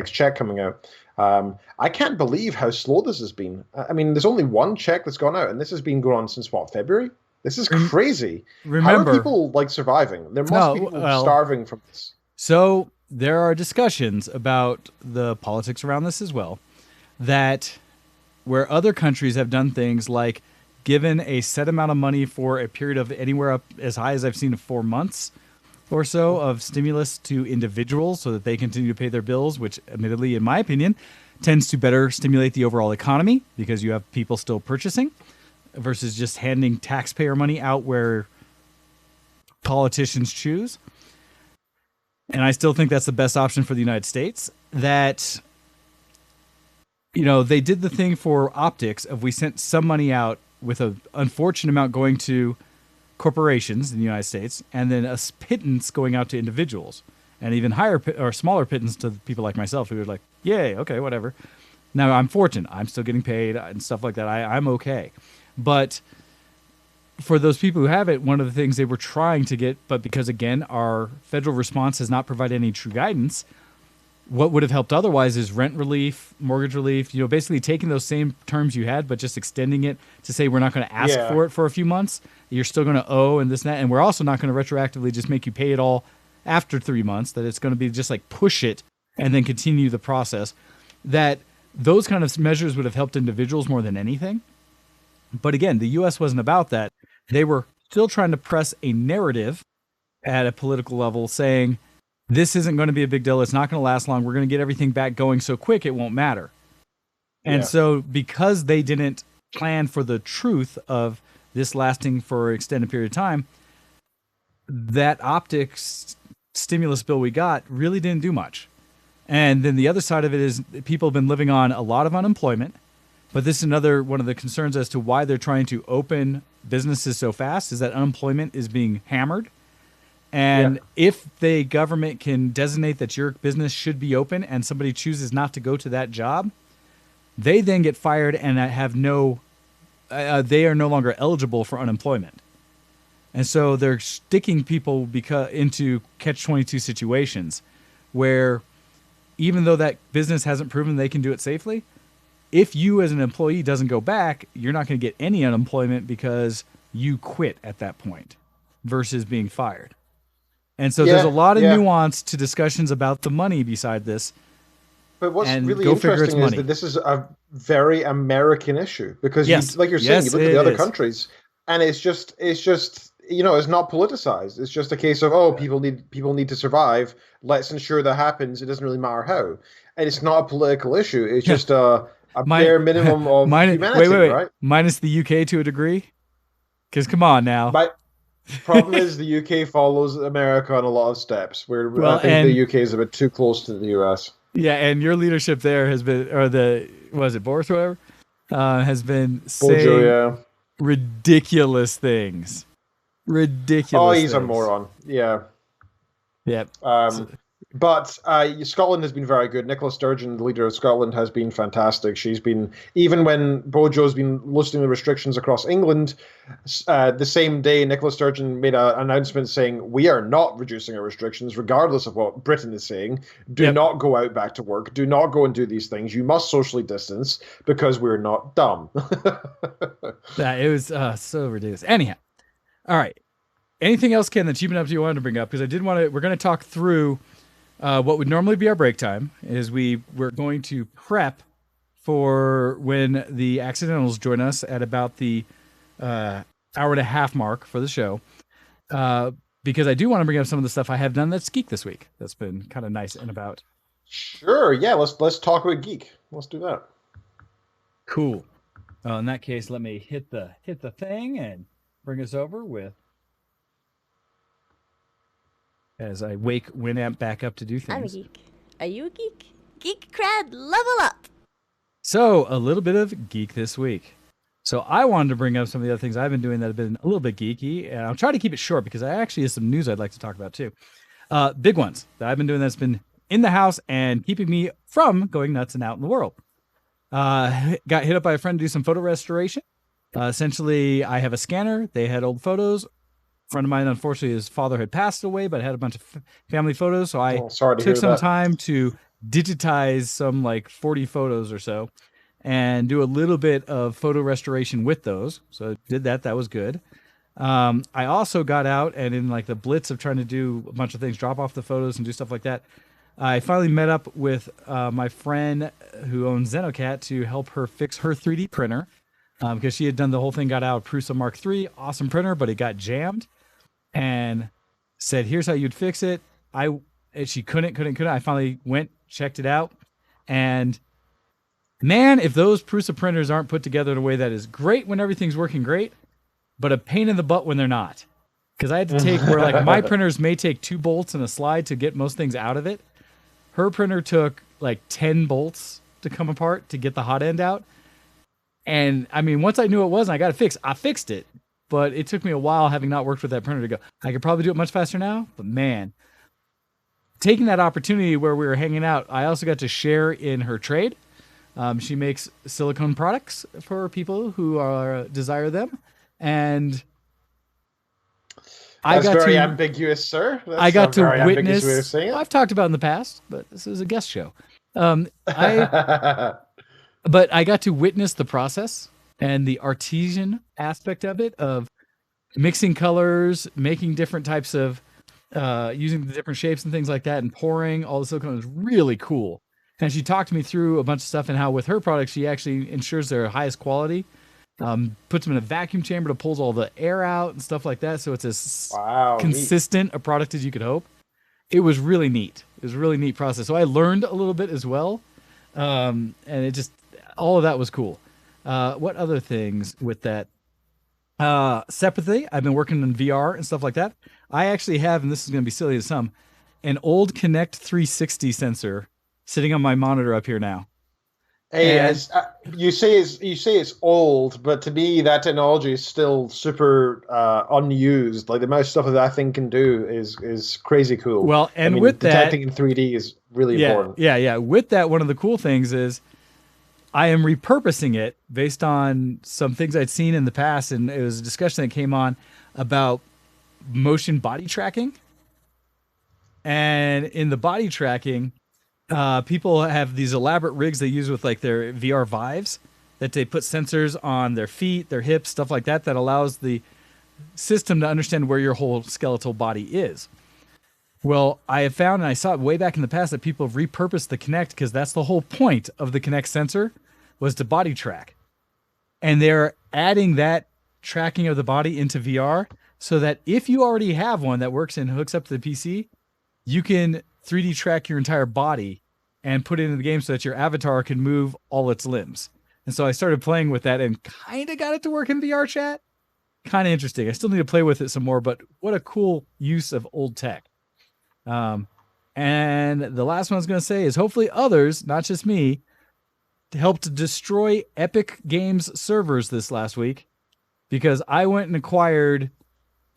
check coming out. I can't believe how slow this has been. I mean, there's only one check that's gone out, and this has been going on since February? This is crazy. Remember, how are people surviving? There must be people starving from this. So there are discussions about the politics around this as well, that where other countries have done things like given a set amount of money for a period of anywhere up as high as I've seen 4 months or so of stimulus to individuals so that they continue to pay their bills, which admittedly, in my opinion, tends to better stimulate the overall economy because you have people still purchasing versus just handing taxpayer money out where politicians choose. And I still think that's the best option for the United States. That, they did the thing for optics of we sent some money out with an unfortunate amount going to corporations in the United States, and then a pittance going out to individuals, and even higher or smaller pittance to people like myself who are like, yay, okay, whatever. Now I'm fortunate. I'm still getting paid and stuff like that. I'm okay. But for those people who have it, one of the things they were trying to get, but because, again, our federal response has not provided any true guidance, what would have helped otherwise is rent relief, mortgage relief, basically taking those same terms you had, but just extending it to say we're not going to ask for it for a few months. You're still going to owe and this and that. And we're also not going to retroactively just make you pay it all after 3 months, that it's going to be just like push it and then continue the process. That those kind of measures would have helped individuals more than anything. But again, the U.S. wasn't about that. They were still trying to press a narrative at a political level saying, this isn't going to be a big deal. It's not going to last long. We're going to get everything back going so quick it won't matter. And so because they didn't plan for the truth of this lasting for an extended period of time, that optics stimulus bill we got really didn't do much. And then the other side of it is people have been living on a lot of unemployment. But this is another one of the concerns as to why they're trying to open businesses so fast, is that unemployment is being hammered. And if the government can designate that your business should be open and somebody chooses not to go to that job, they then get fired and have they are no longer eligible for unemployment. And so they're sticking people into catch-22 situations where even though that business hasn't proven they can do it safely, if you as an employee doesn't go back, you're not going to get any unemployment because you quit at that point versus being fired. And so there's a lot of nuance to discussions about the money beside this. But what's really interesting is that this is a very American issue because, like you're saying, you look at the other countries, and it's just it's not politicized. It's just a case of people need to survive. Let's ensure that happens. It doesn't really matter how, and it's not a political issue. It's just a bare minimum of humanity, right? Minus the UK to a degree, because come on now. Problem is the UK follows America on a lot of steps. I think the UK is a bit too close to the US. Yeah, and your leadership there has been, Boris or whatever, has been saying ridiculous things. Oh, he's a moron. Yeah. Yep. But Scotland has been very good. Nicola Sturgeon, the leader of Scotland, has been fantastic. She's been, even when Bojo's been loosening the restrictions across England, the same day Nicola Sturgeon made an announcement saying, we are not reducing our restrictions, regardless of what Britain is saying. Do not go out back to work. Do not go and do these things. You must socially distance because we're not dumb. It was so ridiculous. Anyhow, all right. Anything else, Ken, that you've been up to you wanted to bring up? Because we're going to talk through what would normally be our break time is we're going to prep for when the accidentals join us at about the hour and a half mark for the show. Because I do want to bring up some of the stuff I have done that's Geek this week. That's been kind of nice and about. Sure. Yeah. Let's talk about Geek. Let's do that. Cool. In that case, let me hit the thing and bring us over with. As I wake Winamp back up to do things. I'm a geek. Are you a geek? Geek Cred, level up! So, a little bit of geek this week. So, I wanted to bring up some of the other things I've been doing that have been a little bit geeky, and I'll try to keep it short because I actually have some news I'd like to talk about too. Big ones that I've been doing that's been in the house and keeping me from going nuts and out in the world. Got hit up by a friend to do some photo restoration. Essentially, I have a scanner. They had old photos. Friend of mine, unfortunately, his father had passed away, but had a bunch of family photos. So I took some time to digitize some 40 photos or so and do a little bit of photo restoration with those. So I did that. That was good. I also got out and in the blitz of trying to do a bunch of things, drop off the photos and do stuff like that. I finally met up with my friend who owns Zenocat to help her fix her 3D printer. because she had done the whole thing, got out of Prusa Mark III, awesome printer, but it got jammed, and said, "Here's how you'd fix it." And she couldn't. I finally went, checked it out, and man, if those Prusa printers aren't put together in a way that is great when everything's working great, but a pain in the butt when they're not. Because I had to take where like my printers may take 2 bolts and a slide to get most things out of it. Her printer took like 10 bolts to come apart to get the hot end out. And I mean, once I knew it was and I got it fixed, I fixed it. But it took me a while, having not worked with that printer, to go, I could probably do it much faster now. But man, taking that opportunity where we were hanging out, I also got to share in her trade. She makes silicone products for people who desire them. And that's very ambiguous, sir. That's I got to witness. Way of saying it. I've talked about it in the past, but this is a guest show. But I got to witness the process and the artisan aspect of it, of mixing colors, making different types of, using the different shapes and things like that, and pouring all the silicone. Is really cool. And she talked me through a bunch of stuff and how with her products, she actually ensures they're highest quality. Puts them in a vacuum chamber to pulls all the air out and stuff like that. So it's as consistent a product as you could hope. It was really neat. It was a really neat process. So I learned a little bit as well. And it just, all of that was cool. What other things with that? Separately, I've been working on VR and stuff like that. I actually have, and this is going to be silly to some, an old Kinect 360 sensor sitting on my monitor up here now. Hey, you say it's old, but to me that technology is still super unused. Like the amount of stuff that that thing can do is crazy cool. Well, and with detecting in 3D is really important. Yeah. With that, one of the cool things is I am repurposing it based on some things I'd seen in the past, and it was a discussion that came on about motion body tracking. And in the body tracking, people have these elaborate rigs they use with like their VR Vives that they put sensors on their feet, their hips, stuff like that, that allows the system to understand where your whole skeletal body is. Well, I have found, and I saw it way back in the past, that people have repurposed the Kinect, because that's the whole point of the Kinect sensor, was to body track. And they're adding that tracking of the body into VR so that if you already have one that works and hooks up to the PC, you can 3D track your entire body and put it into the game so that your avatar can move all its limbs. And so I started playing with that and kind of got it to work in VR chat. Kind of interesting. I still need to play with it some more, but what a cool use of old tech. And the last one I was going to say is hopefully others, not just me, helped destroy Epic Games servers this last week, because I went and acquired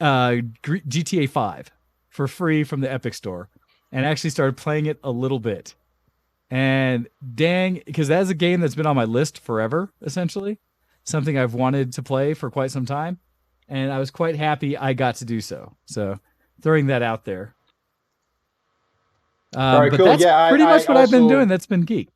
GTA 5 for free from the Epic Store and actually started playing it a little bit. And dang, because that is a game that's been on my list forever, essentially. Something I've wanted to play for quite some time. And I was quite happy I got to do so. So throwing that out there. Very but cool. that's pretty much what I've been doing. That's been Geek.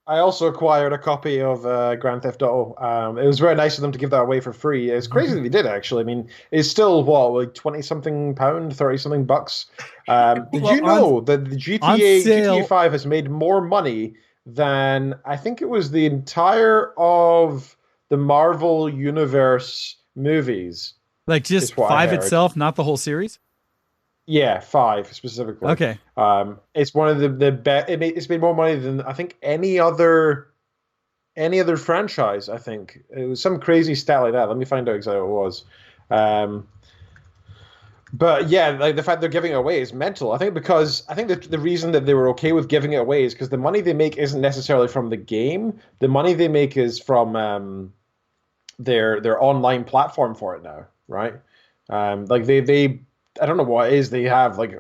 I also acquired a copy of Grand Theft Auto. It was very nice of them to give that away for free. It's crazy that they did, actually. I mean, it's still, what, like 20-something pound, 30-something bucks? Did you know that the GTA 5 has made more money than, I think it was the entire of the Marvel Universe movies? Like just 5 itself, not the whole series? Yeah, 5 specifically. Okay. It's one of the best. It's made more money than I think any other franchise. I think it was some crazy stat like that. Let me find out exactly what it was. But yeah, like the fact they're giving it away is mental. I think the reason that they were okay with giving it away is because the money they make isn't necessarily from the game. The money they make is from their online platform for it now, right? Like they I don't know what it is they have, like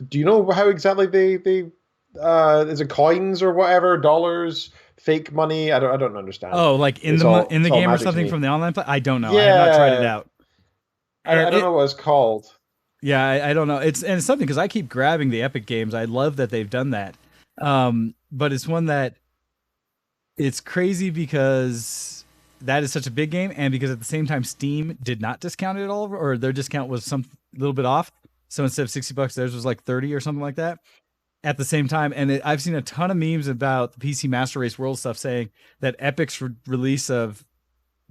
do you know how exactly they is it coins or whatever, dollars, fake money? I don't understand. Oh, like in the game or something from the online I don't know. Yeah. I have not tried it out. I don't know what it's called. Yeah, I don't know. It's something, because I keep grabbing the Epic games. I love that they've done that. But it's one that it's crazy because that is such a big game, and because at the same time Steam did not discount it at all, or their discount was some little bit off. So instead of $60, theirs was like 30 or something like that. at the same time. And I've seen a ton of memes about the PC Master Race World stuff saying that Epic's release of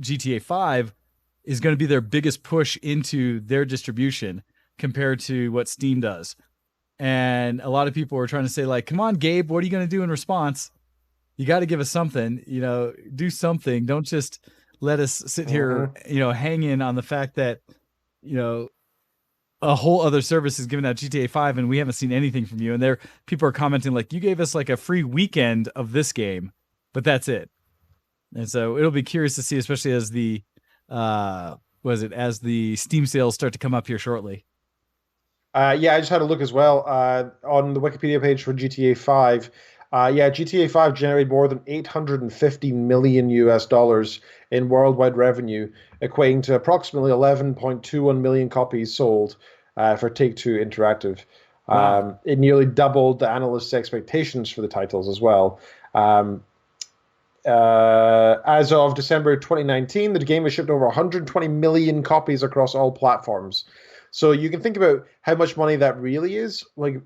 GTA 5 is going to be their biggest push into their distribution compared to what Steam does. And a lot of people were trying to say, like, come on, Gabe, what are you going to do in response? You got to give us something, do something. Don't just let us sit here, hanging on the fact that, a whole other service is giving out GTA 5 and we haven't seen anything from you. And people are commenting like, you gave us like a free weekend of this game, but that's it. And so it'll be curious to see, especially as the, as the Steam sales start to come up here shortly. I just had a look as well on the Wikipedia page for GTA 5. GTA 5 generated more than $850 million in worldwide revenue, equating to approximately 11.21 million copies sold for Take-Two Interactive. Wow. It nearly doubled the analysts' expectations for the titles as well. As of December 2019, the game has shipped over 120 million copies across all platforms. So you can think about how much money that really is, like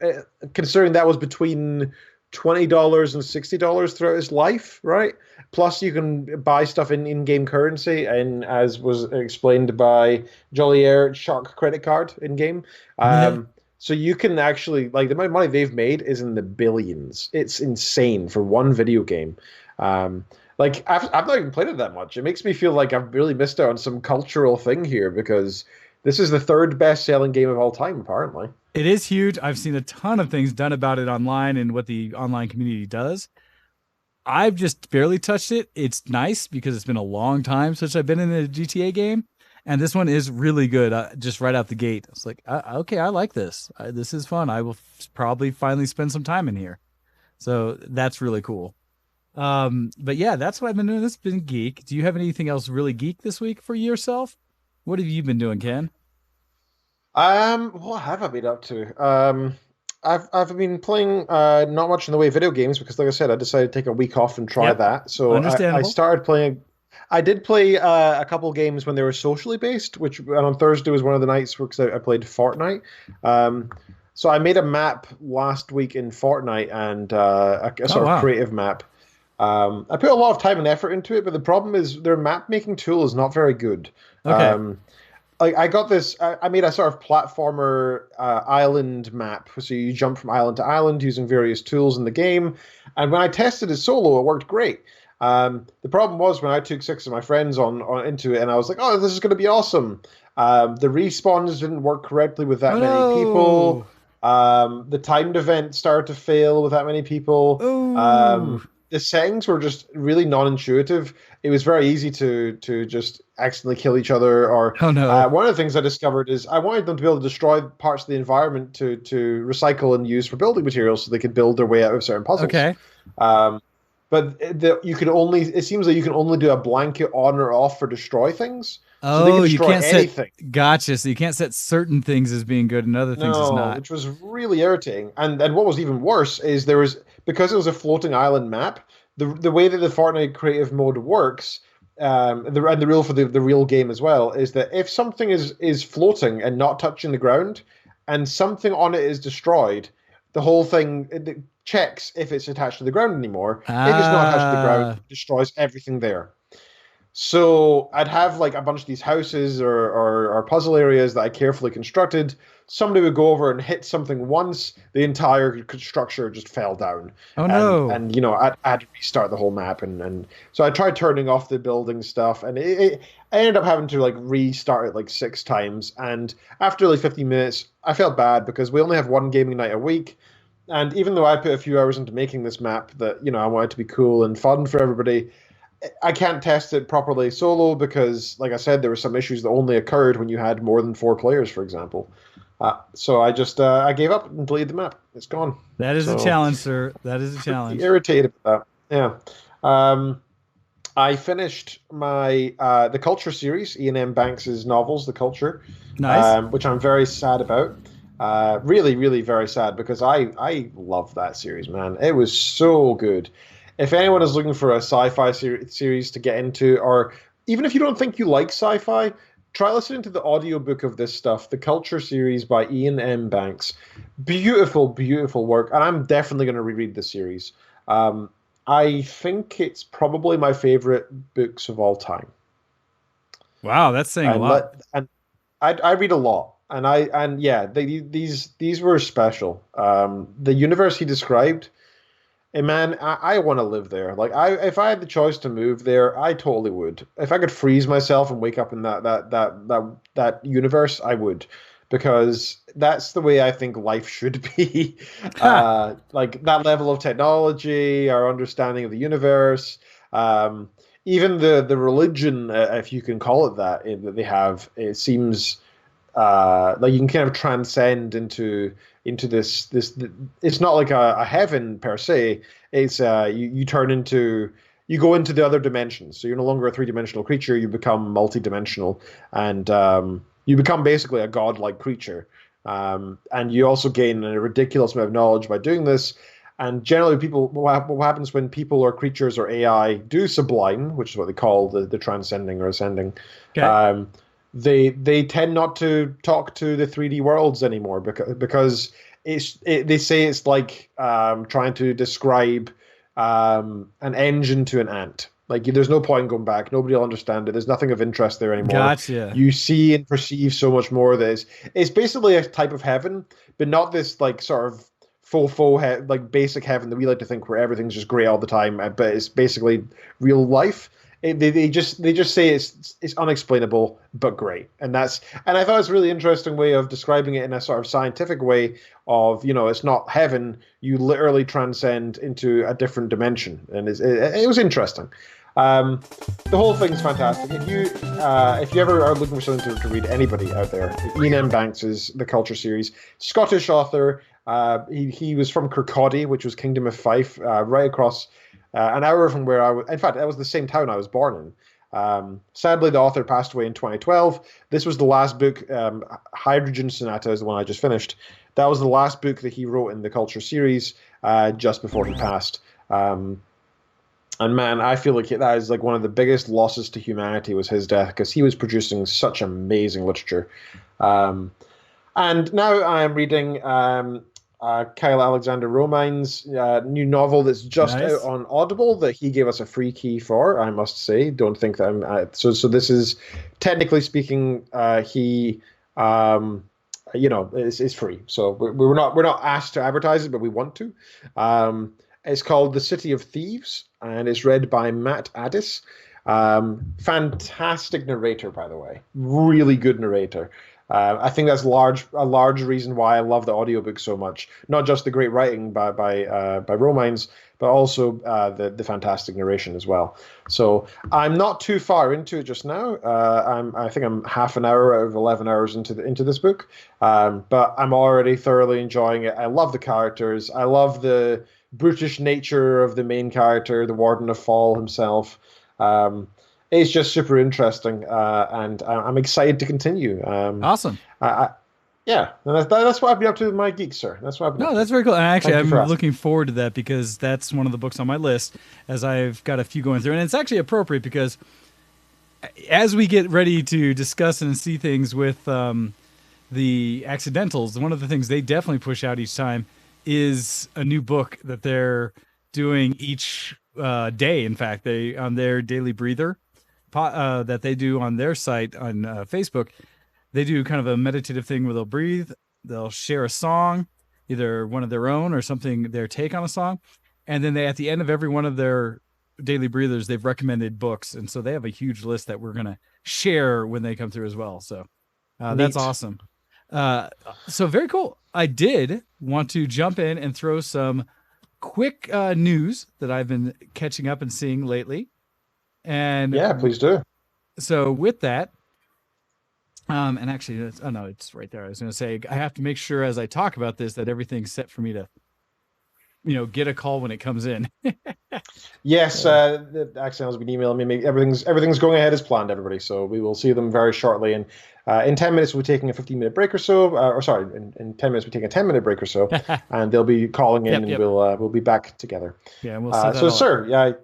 considering that was between $20 and $60 throughout its life, right? Plus, you can buy stuff in-game currency, and as was explained by Joliet, Shark credit card in-game. So you can actually, like, the amount of money they've made is in the billions. It's insane for one video game. I've not even played it that much. It makes me feel like I've really missed out on some cultural thing here because this is the third best-selling game of all time, apparently. It is huge. I've seen a ton of things done about it online and what the online community does. I've just barely touched it. It's nice because it's been a long time since I've been in a GTA game. And this one is really good just right out the gate. It's like, okay, I like this. This is fun. I will probably finally spend some time in here. So that's really cool. But yeah, that's what I've been doing. This has been geek. Do you have anything else really geek this week for yourself? What have you been doing, Ken? What have I been up to? I've been playing not much in the way of video games because, like I said, I decided to take a week off and try that. So I started playing. I did play a couple games when they were socially based, and on Thursday was one of the nights because I played Fortnite. So I made a map last week in Fortnite and a sort of creative map. I put a lot of time and effort into it, but the problem is their map making tool is not very good. Okay. I got this. I made a sort of platformer island map, so you jump from island to island using various tools in the game. And when I tested it solo, it worked great. The problem was when I took 6 of my friends on into it, and I was like, "Oh, this is going to be awesome." The respawns didn't work correctly with that many people. The timed event started to fail with that many people. The settings were just really non-intuitive. It was very easy to just accidentally kill each other. Or one of the things I discovered is I wanted them to be able to destroy parts of the environment to recycle and use for building materials so they could build their way out of certain puzzles. Okay. But it seems like you can only do a blanket on or off for destroy things. Oh, so they can destroy you can't anything. Gotcha. So you can't set certain things as being good and other things as not. Which was really irritating. And what was even worse is because it was a floating island map, the way that the Fortnite creative mode works, and the rule for the real game as well, is that if something is floating and not touching the ground, and something on it is destroyed, the whole thing it checks if it's attached to the ground anymore. If it's not attached to the ground, it destroys everything there. So I'd have like a bunch of these houses or puzzle areas that I carefully constructed. Somebody would go over and hit something once, the entire structure just fell down. Oh no! And I had to restart the whole map, and so I tried turning off the building stuff, and I ended up having to like restart it like 6 times. And after like 50 minutes, I felt bad because we only have one gaming night a week. And even though I put a few hours into making this map that I wanted to be cool and fun for everybody, I can't test it properly solo because, like I said, there were some issues that only occurred when you had more than 4 players, for example. So I just I gave up and deleted the map. It's gone. That is a challenge, sir. That is a challenge. Irritated about that. Yeah. I finished my The Culture series, Ian M. Banks's novels, The Culture. Nice. Which I'm very sad about. Really, really very sad because I love that series, man. It was so good. If anyone is looking for a sci-fi series to get into, or even if you don't think you like sci-fi, try listening to the audiobook of this stuff, the Culture series by Ian M. Banks. Beautiful, beautiful work. And I'm definitely going to reread this series. I think it's probably my favorite books of all time. Wow, that's saying a lot. And I read a lot. These were special. The universe he described, and man, I want to live there. Like if I had the choice to move there, I totally would. If I could freeze myself and wake up in that universe, I would, because that's the way I think life should be. Like that level of technology, our understanding of the universe, even the religion, if you can call it that they have. It seems like you can kind of transcend into this. It's not like a heaven per se. It's you go into the other dimensions. So you're no longer a three-dimensional creature. You become multi-dimensional, and you become basically a godlike creature. And you also gain a ridiculous amount of knowledge by doing this. And generally, what happens when people or creatures or AI do sublime, which is what they call the transcending or ascending. Okay. They tend not to talk to the 3D worlds anymore because they say it's like trying to describe an engine to an ant. Like there's no point in going back. Nobody will understand it. There's nothing of interest there anymore. Gotcha. You see and perceive so much more of this. It's basically a type of heaven, but not this like sort of like basic heaven that we like to think where everything's just great all the time. But it's basically real life. They just say it's unexplainable but great, and I thought it was a really interesting way of describing it in a sort of scientific way of it's not heaven, you literally transcend into a different dimension, and it was interesting. The whole thing's fantastic. If you ever are looking for something to read, anybody out there, Ian M. Banks is the Culture series, Scottish author. He was from Kirkcaldy, which was Kingdom of Fife, right across. An hour from where I was. In fact, that was the same town I was born in. Sadly, the author passed away in 2012. This was the last book. Hydrogen Sonata is the one I just finished. That was the last book that he wrote in the Culture series just before he passed. And man, I feel like that is like one of the biggest losses to humanity was his death, because he was producing such amazing literature. And now I am reading Kyle Alexander Romines' new novel that's just out on Audible that he gave us a free key for, I must say. Don't think that I'm... So this is, technically speaking, he... it's free. So we're not asked to advertise it, but we want to. It's called The City of Thieves, and it's read by Matt Addis. Fantastic narrator, by the way. Really good narrator. I think that's a large reason why I love the audiobook so much. Not just the great writing by Romines, but also the fantastic narration as well. So I'm not too far into it just now. I think I'm half an hour out of 11 hours into this book, but I'm already thoroughly enjoying it. I love the characters. I love the brutish nature of the main character, the Warden of Fall himself. It's just super interesting, and I'm excited to continue. Awesome. Yeah, and that's what I've been up to with my geek, sir. That's what I've been up to. That's very cool. And actually, I'm looking forward to that, because that's one of the books on my list, as I've got a few going through. And it's actually appropriate, because as we get ready to discuss and see things with the Accidentals, one of the things they definitely push out each time is a new book that they're doing each day. In fact, they on their Daily Breather that they do on their site on Facebook, they do kind of a meditative thing where they'll breathe, they'll share a song, either one of their own or something, their take on a song. And then they, at the end of every one of their Daily Breathers, they've recommended books. And so they have a huge list that we're going to share when they come through as well. So that's awesome. So very cool. I did want to jump in and throw some quick news that I've been catching up and seeing lately. And yeah, please do. So with that, and actually, it's right there. I was going to say, I have to make sure as I talk about this that everything's set for me to, get a call when it comes in. Yes, the Accidentals have been emailing me. Everything's going ahead as planned, everybody. So we will see them very shortly. And in 10 minutes, we'll be taking a 15-minute break or so. In 10 minutes, we're taking a 10-minute break or so. And they'll be calling in, and we'll be back together. Yeah, and we'll see sir,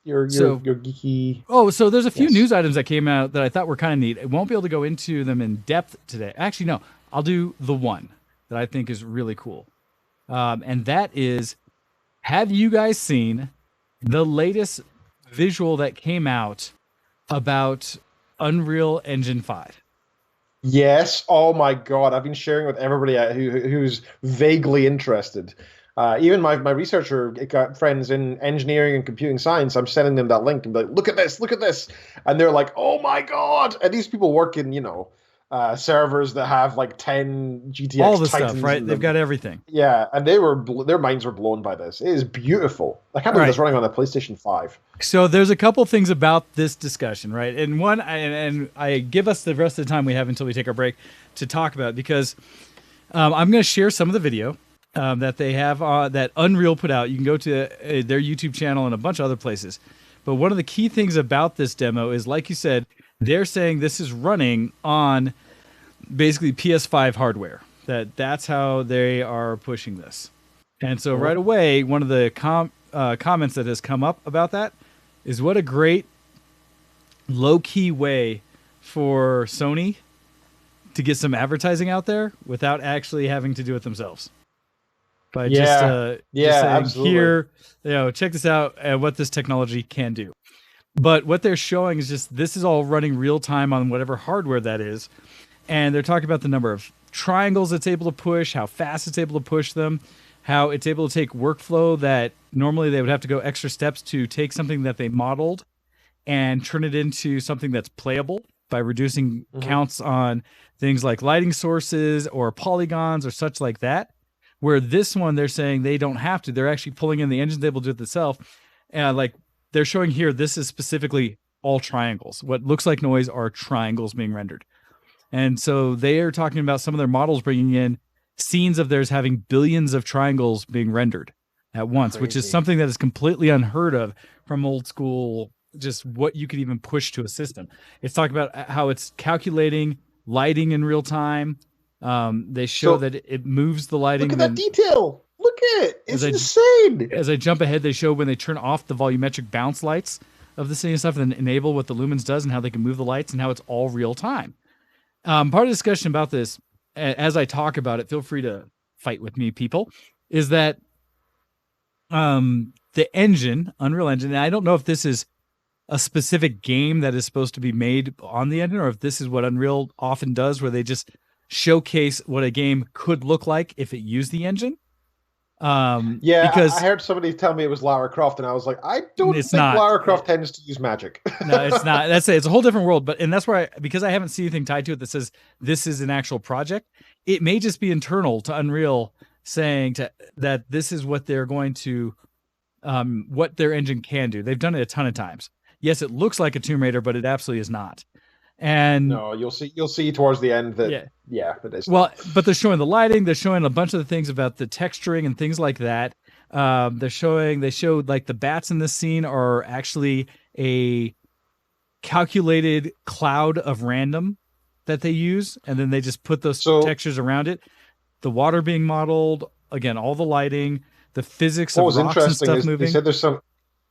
your geeky. So there's a few Yes. news items that came out that I thought were kind of neat. I won't be able to go into them in depth today. Actually, no, I'll do the one that I think is really cool. And that is, have you guys seen the latest visual that came out about Unreal Engine 5? Yes. Oh my God. I've been sharing with everybody who's vaguely interested. Even my researcher got friends in engineering and computing science. I'm sending them that link and be like, look at this. And they're like, oh my God. And these people work in, servers that have like 10 GTX All the Titans stuff, right? in They've them. got everything. Yeah, and their minds were blown by this. It is beautiful. I can't believe it's running on a PlayStation 5. So there's a couple things about this discussion, right? And one, and I give us the rest of the time we have until we take our break to talk about it, because I'm going to share some of the video that they have that Unreal put out. You can go to their YouTube channel and a bunch of other places. But one of the key things about this demo is, like you said, they're saying this is running on basically PS5 hardware. That's how they are pushing this. And so right away, one of the comments that has come up about that is, what a great low-key way for Sony to get some advertising out there without actually having to do it themselves. By just saying, absolutely. here, check this out and what this technology can do. But what they're showing is just, this is all running real time on whatever hardware that is. And they're talking about the number of triangles it's able to push, how fast it's able to push them, how it's able to take workflow that normally they would have to go extra steps to take something that they modeled and turn it into something that's playable by reducing counts on things like lighting sources or polygons or such like that. Where this one, they're saying they don't have to. They're actually pulling in the engine's able to do it themselves. And like they're showing here, this is specifically all triangles. What looks like noise are triangles being rendered. And so they are talking about some of their models bringing in scenes of theirs having billions of triangles being rendered at once, which is something that is completely unheard of from old school, just what you could even push to a system. It's talking about how it's calculating lighting in real time. They show that it moves the lighting. Look at that detail. Look at it. It's insane. As I jump ahead, they show when they turn off the volumetric bounce lights of the city and stuff, and then enable what the lumens does and how they can move the lights and how it's all real time. Part of the discussion about this, as I talk about it, feel free to fight with me, people, is that the engine, Unreal Engine, and I don't know if this is a specific game that is supposed to be made on the engine, or if this is what Unreal often does, where they just showcase what a game could look like if it used the engine. Because I heard somebody tell me it was Lara Croft, and I was like, I don't think not. Lara Croft tends to use magic. No, it's not. That's it. It's a whole different world. And that's where because I haven't seen anything tied to it that says this is an actual project, it may just be internal to Unreal saying that this is what they're going to, what their engine can do. They've done it a ton of times. Yes, it looks like a Tomb Raider, but it absolutely is not. And no, you'll see towards the end that it is. Well, but they're showing the lighting, they're showing a bunch of the things about the texturing and things like that. They showed like the bats in this scene are actually a calculated cloud of random that they use, and then they just put those textures around it. The water being modeled, again, all the lighting, the physics of rocks and stuff moving. They said there's some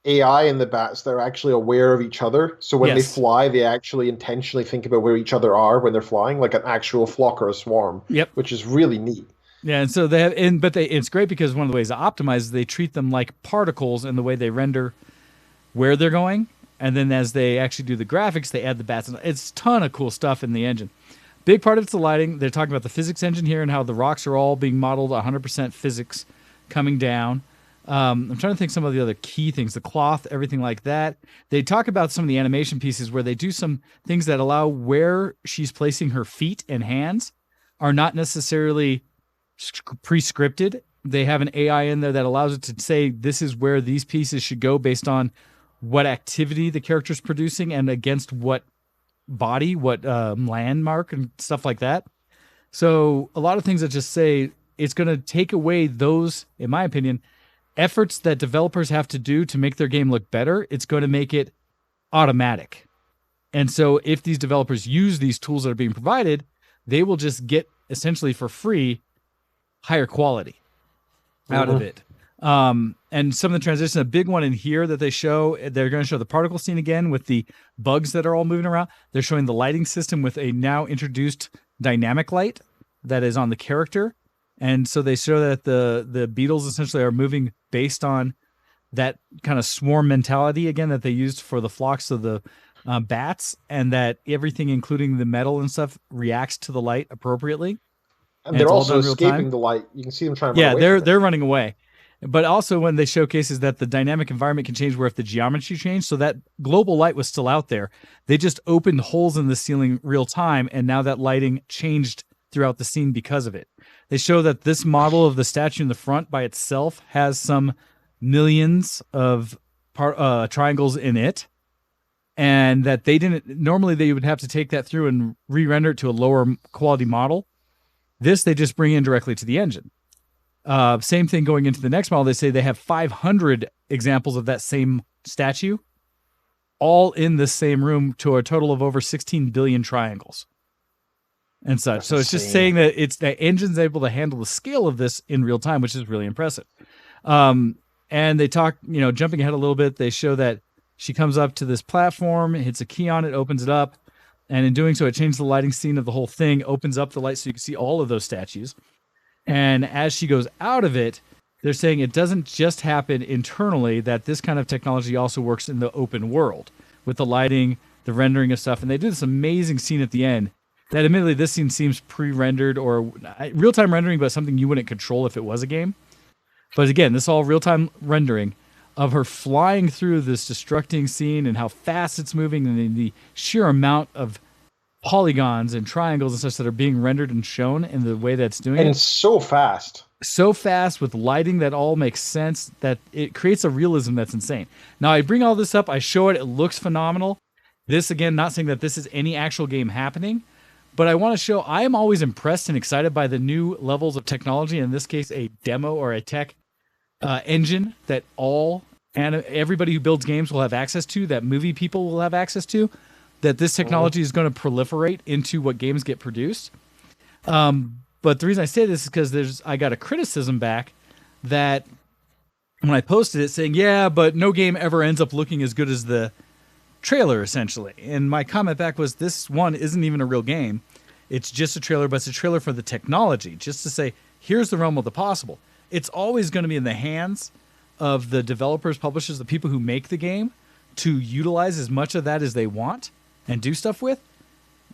AI in the bats that are actually aware of each other. So when they fly, they actually intentionally think about where each other are when they're flying, like an actual flock or a swarm. Yep. Which is really neat. Yeah, and so they have, it's great because one of the ways to optimize is they treat them like particles in the way they render where they're going, and then as they actually do the graphics, they add the bats. It's a ton of cool stuff in the engine. Big part of it's the lighting. They're talking about the physics engine here and how the rocks are all being modeled 100% physics coming down. I'm trying to think some of the other key things, the cloth, everything like that. They talk about some of the animation pieces where they do some things that allow where she's placing her feet and hands are not necessarily pre-scripted. They have an AI in there that allows it to say this is where these pieces should go based on what activity the character's producing and against what body, what landmark and stuff like that. So a lot of things that just say it's going to take away those, in my opinion, efforts that developers have to do to make their game look better. It's going to make it automatic. And so if these developers use these tools that are being provided, they will just get essentially for free higher quality out of it. And some of the transitions, a big one in here that they show, they're going to show the particle scene again with the bugs that are all moving around. They're showing the lighting system with a now introduced dynamic light that is on the character. And so they show that the beetles essentially are moving based on that kind of swarm mentality again that they used for the flocks of the bats, and that everything, including the metal and stuff, reacts to the light appropriately. And they're also escaping the light. You can see them trying to run away from it. They're running away. But also when they showcase is that the dynamic environment can change where if the geometry changed, so that global light was still out there. They just opened holes in the ceiling real time, and now that lighting changed throughout the scene because of it. They show that this model of the statue in the front by itself has some millions of triangles in it, and that they didn't normally they would have to take that through and re-render it to a lower quality model. This they just bring in directly to the engine. Same thing going into the next model. They say they have 500 examples of that same statue, all in the same room, to a total of over 16 billion triangles and such. So it's just saying that it's the engine's able to handle the scale of this in real time, which is really impressive. And they talk, jumping ahead a little bit, they show that she comes up to this platform, hits a key on it, opens it up, and in doing so, it changes the lighting scene of the whole thing, opens up the light so you can see all of those statues. And as she goes out of it, they're saying it doesn't just happen internally, that this kind of technology also works in the open world with the lighting, the rendering of stuff. And they do this amazing scene at the end that admittedly this scene seems pre-rendered or real-time rendering, but something you wouldn't control if it was a game. But again, this is all real-time rendering of her flying through this destructing scene and how fast it's moving and the sheer amount of polygons and triangles and such that are being rendered and shown in the way that's doing it. And it's so fast. So fast with lighting that all makes sense that it creates a realism that's insane. Now, I bring all this up. I show it. It looks phenomenal. This, again, not saying that this is any actual game happening, but I want to show I am always impressed and excited by the new levels of technology, in this case, a demo or a tech engine that everybody who builds games will have access to, that movie people will have access to, that this technology is going to proliferate into what games get produced. But the reason I say this is because I got a criticism back that when I posted it saying, yeah, but no game ever ends up looking as good as the trailer, essentially. And my comment back was, this one isn't even a real game. It's just a trailer, but it's a trailer for the technology, just to say, here's the realm of the possible. It's always going to be in the hands of the developers, publishers, the people who make the game, to utilize as much of that as they want and do stuff with.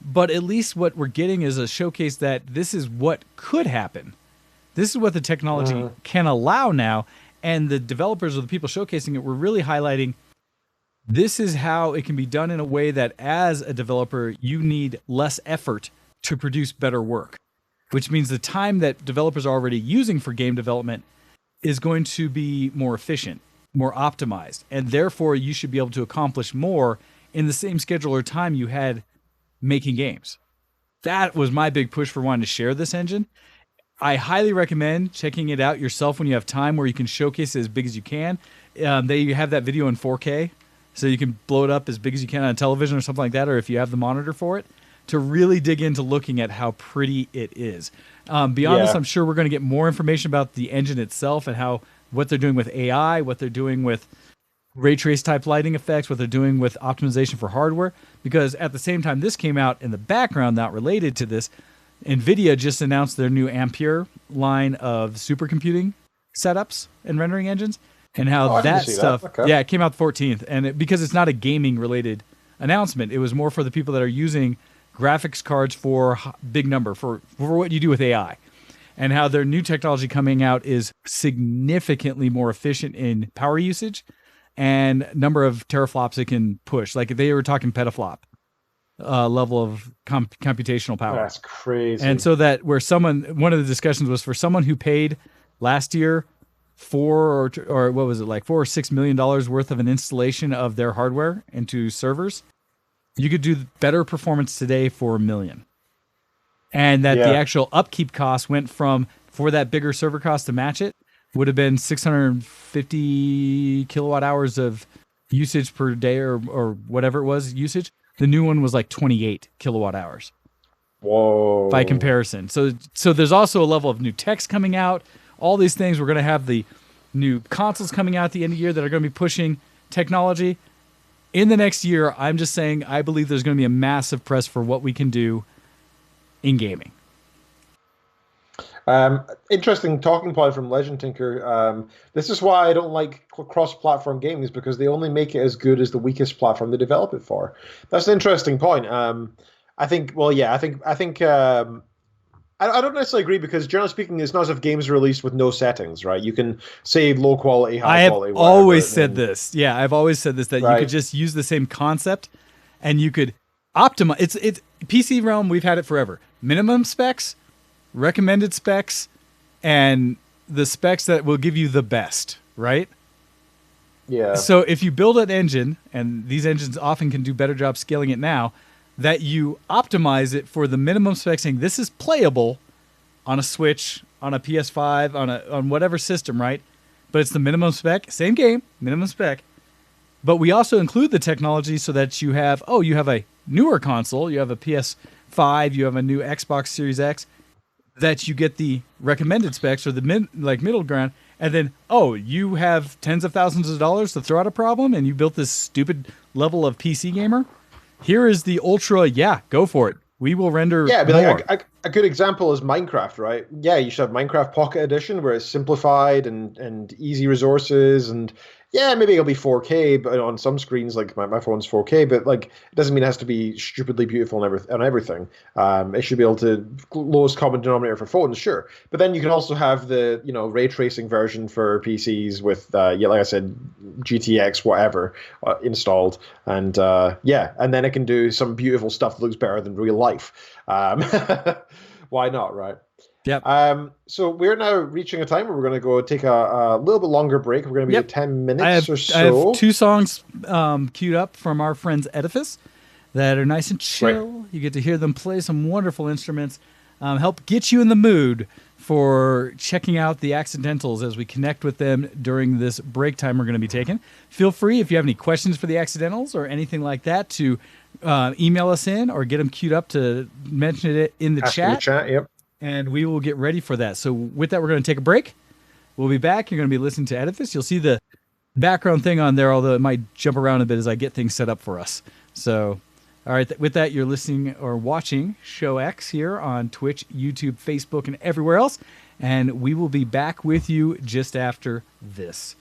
But at least what we're getting is a showcase that this is what could happen. This is what the technology can allow now. And the developers or the people showcasing it were really highlighting this is how it can be done in a way that as a developer, you need less effort to produce better work, which means the time that developers are already using for game development is going to be more efficient, more optimized. And therefore, you should be able to accomplish more in the same schedule or time you had making games. That was my big push for wanting to share this engine. I highly recommend checking it out yourself when you have time, where you can showcase it as big as you can. They have that video in 4K, so you can blow it up as big as you can on a television or something like that, or if you have the monitor for it, to really dig into looking at how pretty it is. Beyond this, I'm sure we're going to get more information about the engine itself and what they're doing with AI, what they're doing with ray trace type lighting effects, what they're doing with optimization for hardware. Because at the same time this came out in the background, not related to this, NVIDIA just announced their new Ampere line of supercomputing setups and rendering engines, and how that stuff, it came out the 14th. And because it's not a gaming related announcement, it was more for the people that are using graphics cards for big number, for what you do with AI, and how their new technology coming out is significantly more efficient in power usage and number of teraflops it can push. Like they were talking petaflop level of computational power. That's crazy. And so that one of the discussions was for someone who paid last year $4 or what was it, like $4 or $6 million worth of an installation of their hardware into servers, you could do better performance today for $1 million. And that the actual upkeep cost went from, for that bigger server cost to match it, would have been 650 kilowatt hours of usage per day or whatever it was usage. The new one was like 28 kilowatt hours. Whoa. By comparison. So there's also a level of new text coming out. All these things, we're going to have the new consoles coming out at the end of the year that are going to be pushing technology. In the next year, I'm just saying I believe there's going to be a massive press for what we can do in gaming. Interesting talking point from Legend Tinker. This is why I don't like cross-platform games, because they only make it as good as the weakest platform they develop it for. That's an interesting point. I think. Well, yeah. I think. I don't necessarily agree, because generally speaking, it's not as if games are released with no settings, right? You can save low quality, high quality. I have always said this. Yeah, I've always said this, that Right. you could just use the same concept and you could optimize. It's PC realm. We've had it forever. Minimum specs, recommended specs, and the specs that will give you the best, right? Yeah. So if you build an engine, and these engines often can do better job scaling it now, that you optimize it for the minimum specs, saying this is playable on a Switch, on a PS5, on whatever system, right? But it's the minimum spec, same game, minimum spec. But we also include the technology so that you have a newer console, you have a PS5, you have a new Xbox Series X, that you get the recommended specs or the middle ground, and then you have tens of thousands of dollars to throw at a problem, and you built this stupid level of PC gamer. Here is the ultra. Yeah, go for it. We will render. Yeah, I mean, more. like a good example is Minecraft, right? Yeah, you should have Minecraft Pocket Edition, where it's simplified and easy resources, and yeah, maybe it'll be 4K, but on some screens, like my phone's 4K, but like it doesn't mean it has to be stupidly beautiful on everything. It should be able to lowest common denominator for phones, sure. But then you can also have the ray tracing version for PCs with like I said, GTX whatever installed, and and then it can do some beautiful stuff that looks better than real life. Why not, right? Yep. So we're now reaching a time where we're going to go take a little bit longer break. We're going to be at 10 minutes or so. I have two songs queued up from our friends Edifice that are nice and chill. Right. You get to hear them play some wonderful instruments, help get you in the mood for checking out the Accidentals as we connect with them during this break time we're going to be taking. Feel free, if you have any questions for the Accidentals or anything like that, to email us in or get them queued up to mention it in the chat. In the chat, yep. And we will get ready for that. So with that, we're going to take a break. We'll be back. You're going to be listening to Edifice. You'll see the background thing on there, although it might jump around a bit as I get things set up for us. So, all right, with that, you're listening or watching ShowX here on Twitch, YouTube, Facebook, and everywhere else. And we will be back with you just after this.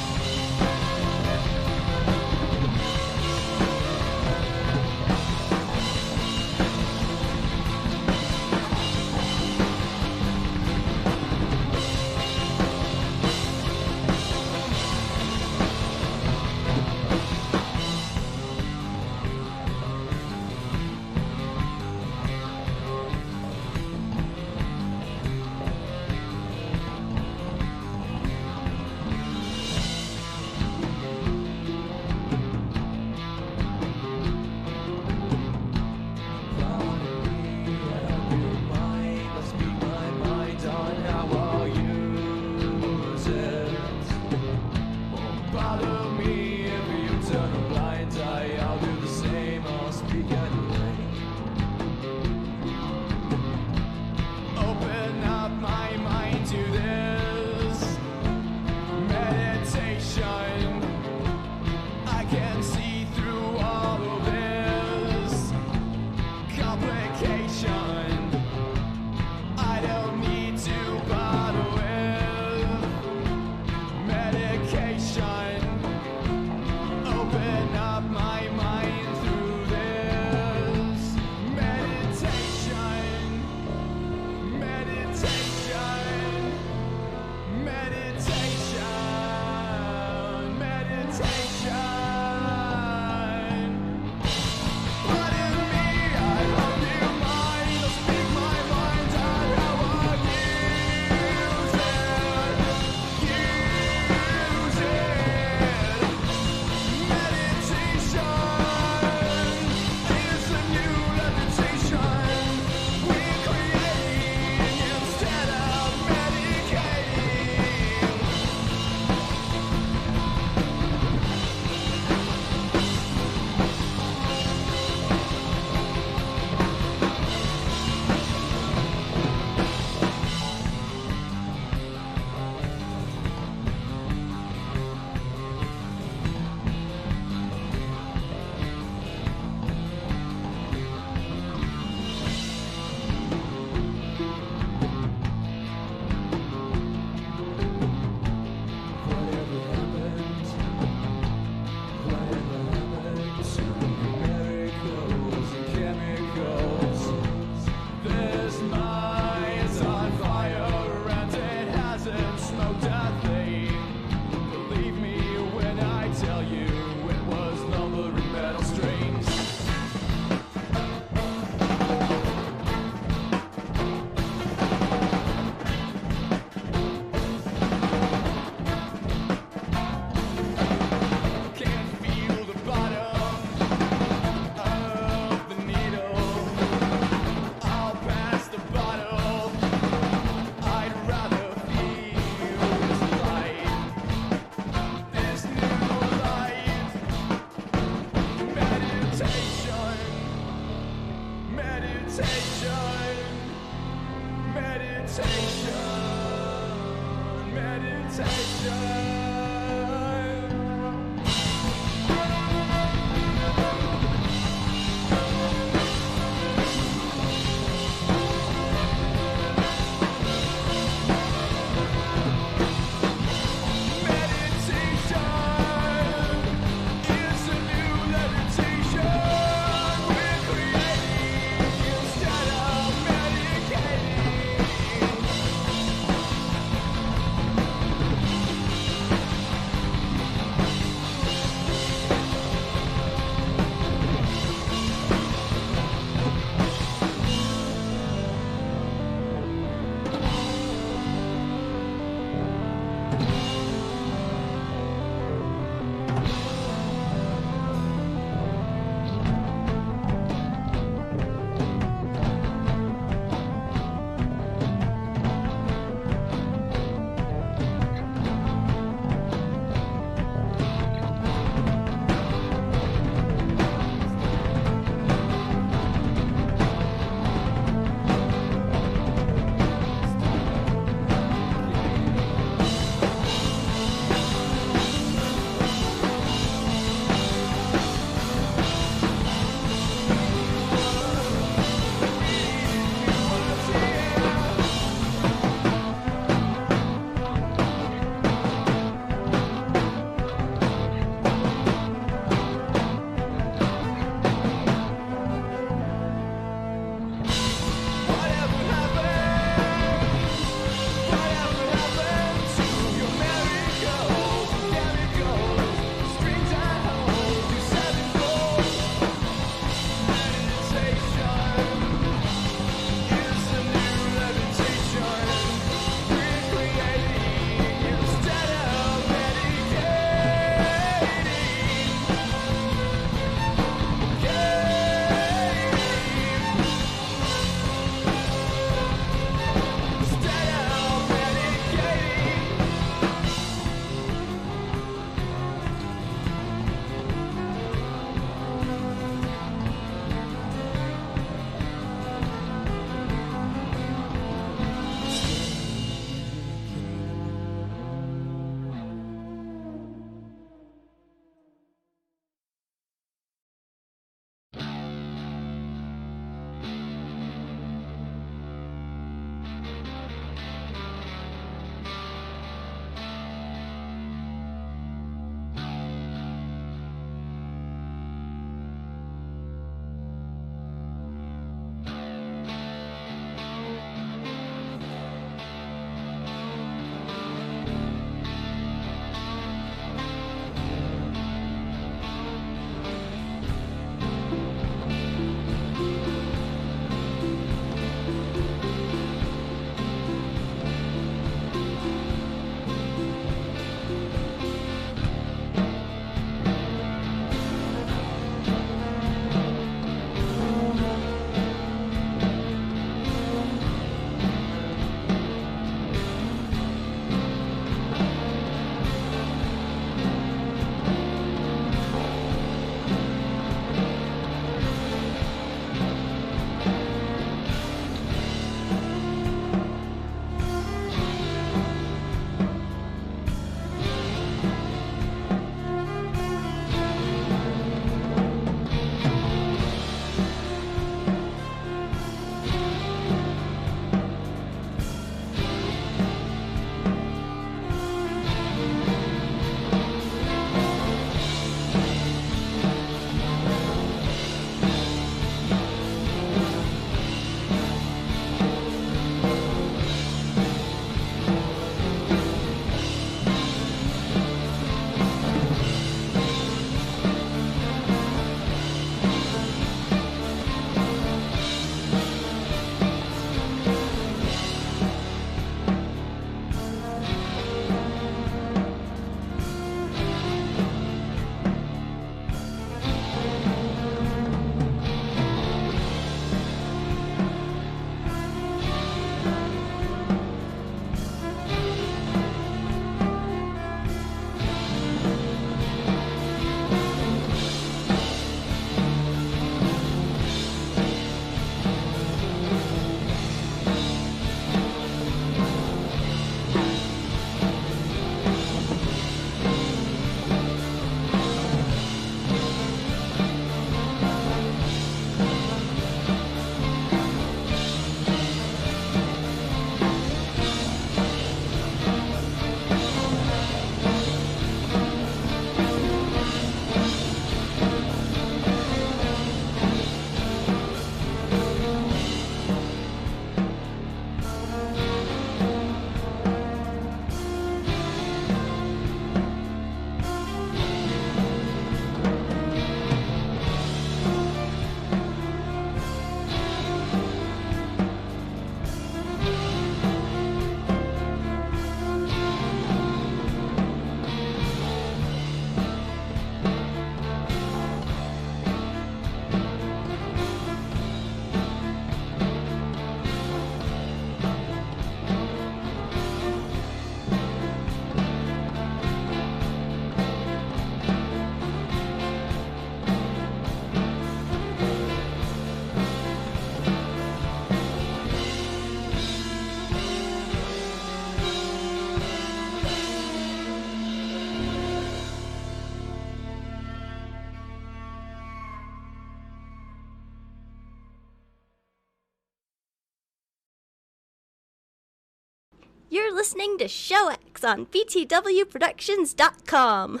You're listening to ShowX on VtWProductions.com.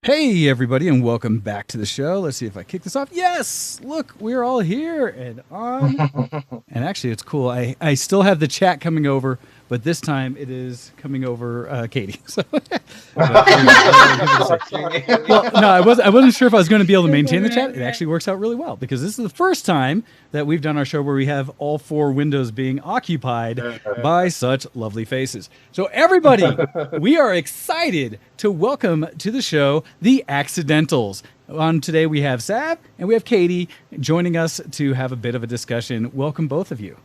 Hey, everybody, and welcome back to the show. Let's see if I kick this off. Yes! Look, we're all here and on. And actually, it's cool. I still have the chat coming over, but this time it is coming over Katie. So, well, no, I wasn't sure if I was going to be able to maintain the chat. It actually works out really well because this is the first time that we've done our show where we have all four windows being occupied by such lovely faces. So everybody, we are excited to welcome to the show the Accidentals. On today we have Sav and we have Katie joining us to have a bit of a discussion. Welcome both of you.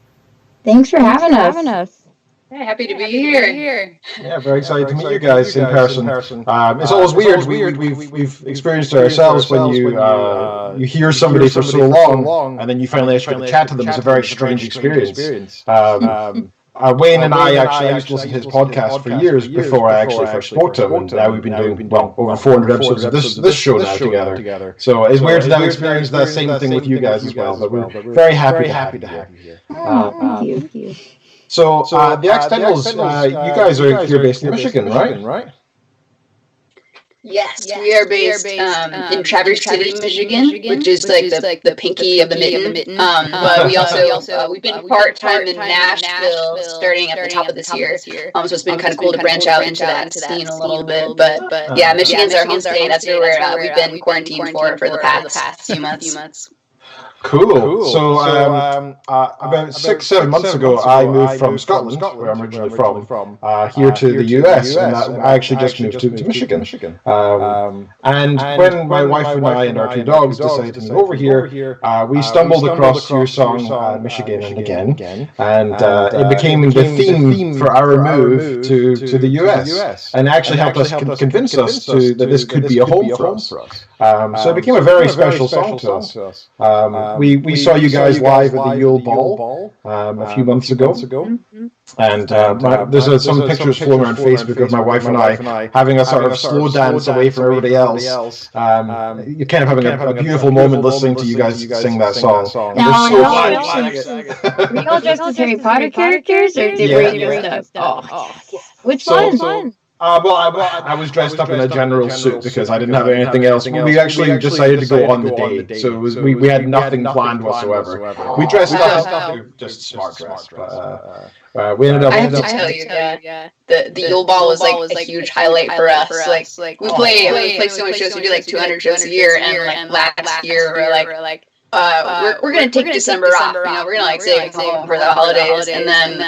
Thanks for having us. Yeah, happy to be here. Yeah, very excited to meet you guys in person. It's always weird. We've experienced ourselves when you hear somebody for so long, and then you finally actually get to chat to them. It's a very strange experience. Wayne and I used to listen to his podcast for years before I actually first spoke to him, and now we've been doing over 400 episodes of this show now together. So it's weird to now experience that same thing with you guys as well. But we're very happy to have you here. Thank you. So the Accidentals, you guys are here based in Michigan, right? Yes, we are based in Traverse City, Michigan, which is like the pinky of the mitten. But we also we've been part-time in Nashville starting at the top of this year. So it's been kind of cool to branch out into that scene a little bit. But yeah, Michigan's our home state. That's where we've been quarantined for the past few months. Cool. So about 6-7 months ago, I moved from Scotland, where I'm originally from, here to the US, and I actually just moved to Michigan. And when my wife and I and our two dogs decided to move over here, we stumbled across your song, Michigan and Again, and it became the theme for our move to the US, and actually helped us convince us that this could be a home for us. So it became a very special song to us. We saw you guys live at the Yule Ball a few months ago, and there's some pictures floating around Facebook of my wife and I having a sort of slow dance away from everybody else. You're kind of having a beautiful moment listening to you guys sing that song. Now, were you all dressed as Harry Potter characters, or did we dress up? Which one? Well, I was dressed up in a general suit because I didn't have anything else. We actually decided to go on the date, so we had nothing planned whatsoever. We dressed up as just smart dress, but we ended up. I have to tell you, the Yule Ball was like a huge highlight for us. Like we play so many shows. We do like 200 shows a year, and like last year we're like. We're gonna take December off. We're gonna like stay home for the holidays, and then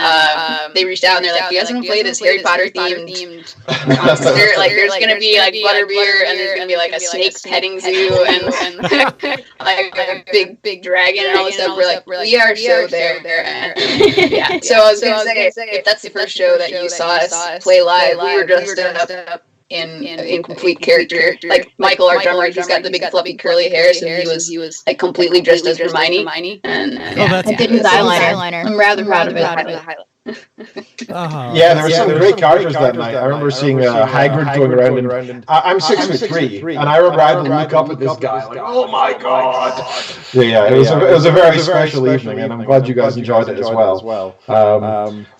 they reached out and they're like, "You guys want to play this Harry Potter themed concert? Like, there's gonna be like butterbeer, and there's gonna be like a snake petting zoo, and like a big dragon and all this stuff." We're like, we are so there. Yeah. So I was gonna say, if that's the first show that you saw us play live, we were dressed up in complete character. Like Michael, our drummer, he's got the big fluffy curly hair, so he was like completely dressed as Hermione. And I did his eyeliner. I'm rather proud of it. Yeah, there were some great characters that night. I remember seeing Hagrid going around, and I'm 6'3", and I remember I had to look up at this guy like, oh my god! Yeah, it was a very special evening, and I'm glad you guys enjoyed it as well.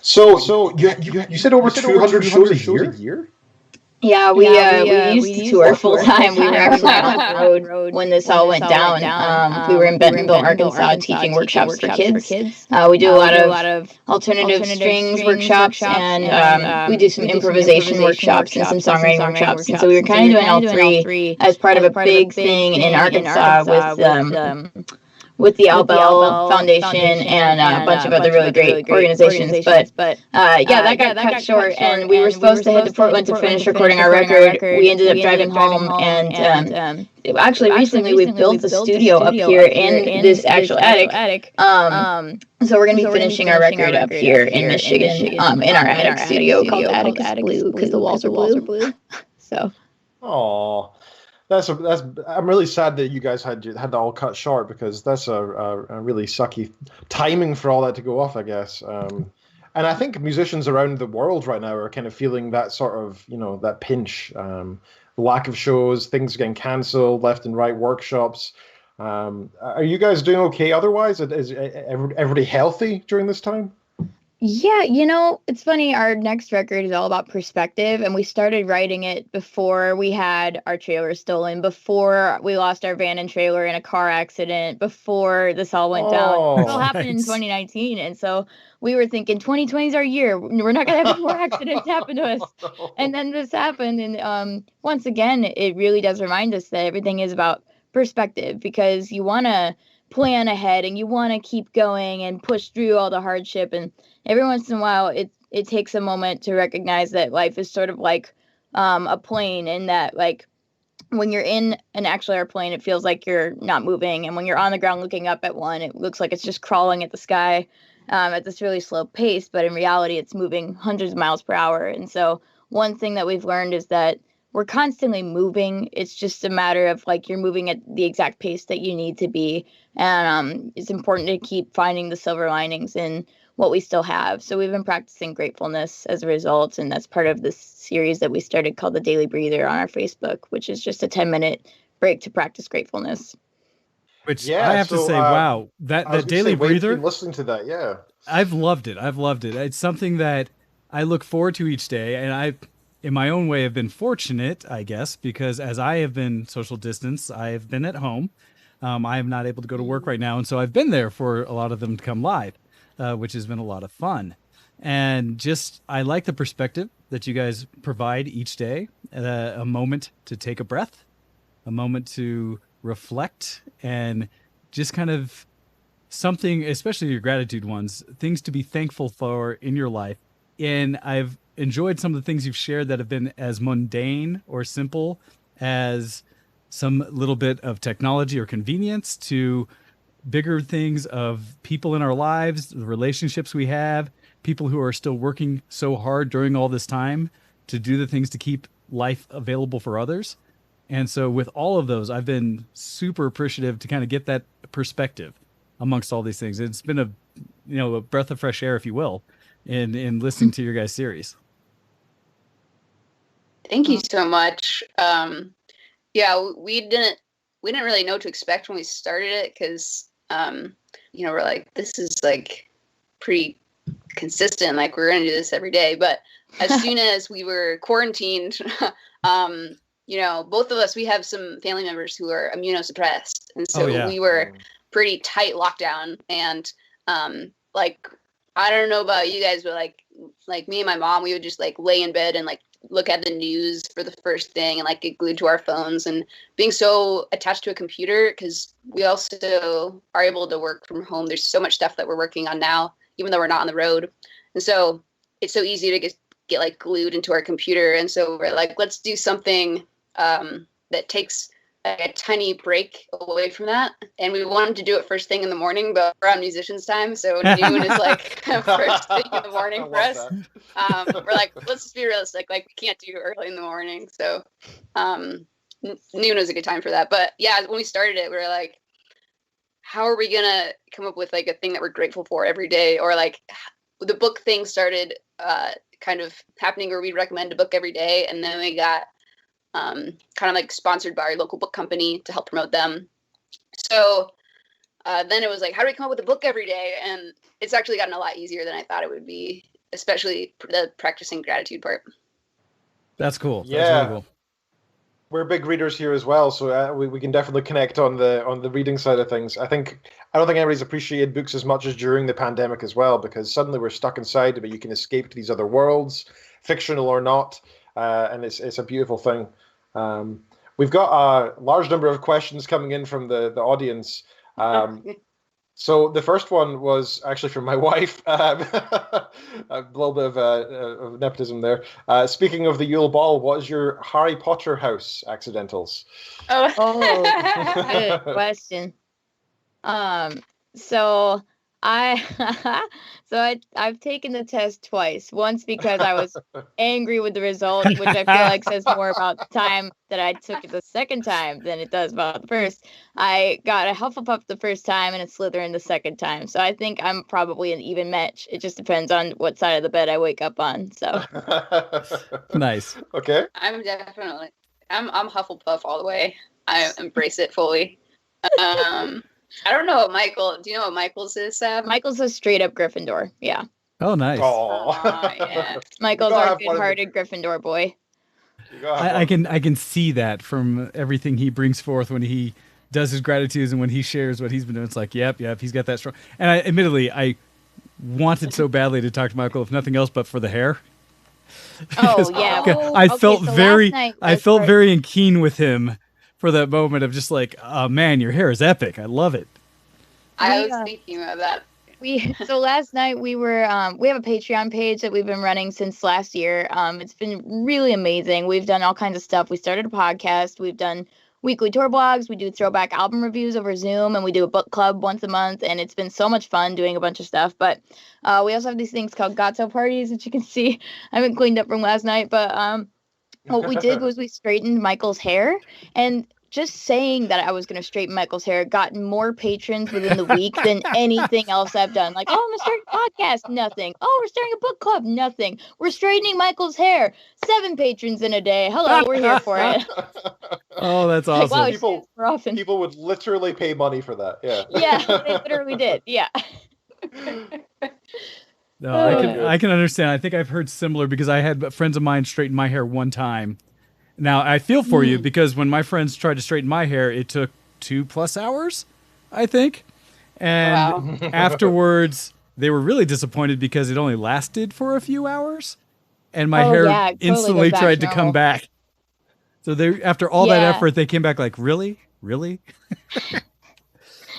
So you said over 200 shows a year? Yeah, we used to tour full time. We were actually on the road when this all went down. We were in Bentonville, Arkansas, teaching workshops for kids. We do a lot of alternative strings workshops, and we do some improvisation workshops and some songwriting workshops. And so we were kind of doing all three as part of a big thing in Arkansas with the Al Bell Foundation and a bunch of other really great organizations. But that got cut short, and we were supposed to head to Portland to finish recording our record. We ended up driving home, and actually recently we built the studio up here in this actual attic. So we're going to be finishing our record up here in Michigan, in our attic studio called Attic is Blue, because the walls are blue. So. Aww. I'm really sad that you guys had that all cut short, because that's a really sucky timing for all that to go off, I guess. And I think musicians around the world right now are kind of feeling that sort of, that pinch, lack of shows, things getting cancelled left and right, workshops. Are you guys doing okay otherwise? Is everybody healthy during this time? Yeah, it's funny. Our next record is all about perspective, and we started writing it before we had our trailer stolen, before we lost our van and trailer in a car accident, before this all went down. It all happened in 2019, and so we were thinking 2020 is our year. We're not gonna have any more accidents happen to us. And then this happened, and once again, it really does remind us that everything is about perspective, because you want to plan ahead and you want to keep going and push through all the hardship, and every once in a while it takes a moment to recognize that life is sort of like a plane, and that like when you're in an actual airplane it feels like you're not moving, and when you're on the ground looking up at one it looks like it's just crawling at the sky at this really slow pace, but in reality it's moving hundreds of miles per hour. And so one thing that we've learned is that we're constantly moving. It's just a matter of like you're moving at the exact pace that you need to be. And it's important to keep finding the silver linings in what we still have. So we've been practicing gratefulness as a result. And that's part of this series that we started called the Daily Breather on our Facebook, which is just a 10-minute break to practice gratefulness. Which I have to say, wow, that Daily Breather. Been listening to that, yeah. I've loved it. It's something that I look forward to each day, and I, in my own way, have been fortunate, I guess, because as I have been social distance, I have been at home. I am not able to go to work right now, and so I've been there for a lot of them to come live, which has been a lot of fun. And just, I like the perspective that you guys provide each day, a moment to take a breath, a moment to reflect, and just kind of something, especially your gratitude ones, things to be thankful for in your life. And I've enjoyed some of the things you've shared that have been as mundane or simple as some little bit of technology or convenience to bigger things of people in our lives, the relationships we have, people who are still working so hard during all this time to do the things to keep life available for others. And so with all of those, I've been super appreciative to kind of get that perspective amongst all these things. It's been a breath of fresh air, if you will, in listening to your guys' series. Thank you so much. Yeah, we didn't really know what to expect when we started it, because we're like, this is like pretty consistent, like we're gonna do this every day. But as soon as we were quarantined, both of us, we have some family members who are immunosuppressed, and so we were pretty tight lockdown. And like, I don't know about you guys, but like me and my mom, we would just like lay in bed and like look at the news for the first thing and like get glued to our phones. And being so attached to a computer, because we also are able to work from home, there's so much stuff that we're working on now, even though we're not on the road. And so it's so easy to get like glued into our computer. And so we're like, let's do something that takes a tiny break away from that. And we wanted to do it first thing in the morning, but we're on musicians time, so noon is like first thing in the morning for us. We're like, let's just be realistic, like we can't do early in the morning. So noon was a good time for that. But yeah, when we started it, we were like, how are we gonna come up with like a thing that we're grateful for every day? Or like the book thing started kind of happening where we recommend a book every day, and then we got kind of like sponsored by our local book company to help promote them. So then it was like, how do we come up with a book every day? And it's actually gotten a lot easier than I thought it would be, especially the practicing gratitude part. That's cool. Yeah. That's really cool. We're big readers here as well, so we can definitely connect on the reading side of things. I don't think anybody's appreciated books as much as during the pandemic as well, because suddenly we're stuck inside, but you can escape to these other worlds, fictional or not, and it's a beautiful thing. We've got a large number of questions coming in from the audience. So the first one was actually from my wife. A little bit of nepotism there. Speaking of the Yule Ball, what is your Harry Potter house accidentals? Good question. So I've taken the test twice. Once because I was angry with the result, which I feel like says more about the time that I took it the second time than it does about the first. I got a Hufflepuff the first time and a Slytherin the second time. So I think I'm probably an even match. It just depends on what side of the bed I wake up on. So nice. Okay. I'm Hufflepuff all the way. I embrace it fully. I don't know what Michael. Do you know what Michael's is, Sam? Michael's a straight up Gryffindor. Yeah. Oh, nice. Oh, Yeah. Michael's our good-hearted Gryffindor boy. I can see that from everything he brings forth when he does his gratitudes and when he shares what he's been doing. It's like, yep, he's got that strong. And I wanted so badly to talk to Michael, if nothing else, but for the hair. Oh yeah, I felt very keen with him for that moment of just like, oh man, your hair is epic. I love it. I was thinking about that. So last night we were we have a Patreon page that we've been running since last year. It's been really amazing. We've done all kinds of stuff. We started a podcast. We've done weekly tour blogs. We do throwback album reviews over Zoom, and we do a book club once a month. And it's been so much fun doing a bunch of stuff. But we also have these things called Gatto parties, which you can see. I haven't cleaned up from last night, but what we did was we straightened Michael's hair, and just saying that I was going to straighten Michael's hair got more patrons within the week than anything else I've done. Like, oh, I'm going to start a podcast, nothing. Oh, we're starting a book club, nothing. We're straightening Michael's hair, 7 patrons in a day. Hello, we're here for it. Oh, that's awesome. Like, wow, people would literally pay money for that. Yeah. Yeah, they literally did. Yeah. No, I can understand. I think I've heard similar because I had friends of mine straighten my hair one time. Now, I feel for you because when my friends tried to straighten my hair, it took 2+ hours, I think. And afterwards, they were really disappointed because it only lasted for a few hours. And my hair instantly tried to come back. So they, after all that effort, they came back like, really? Really?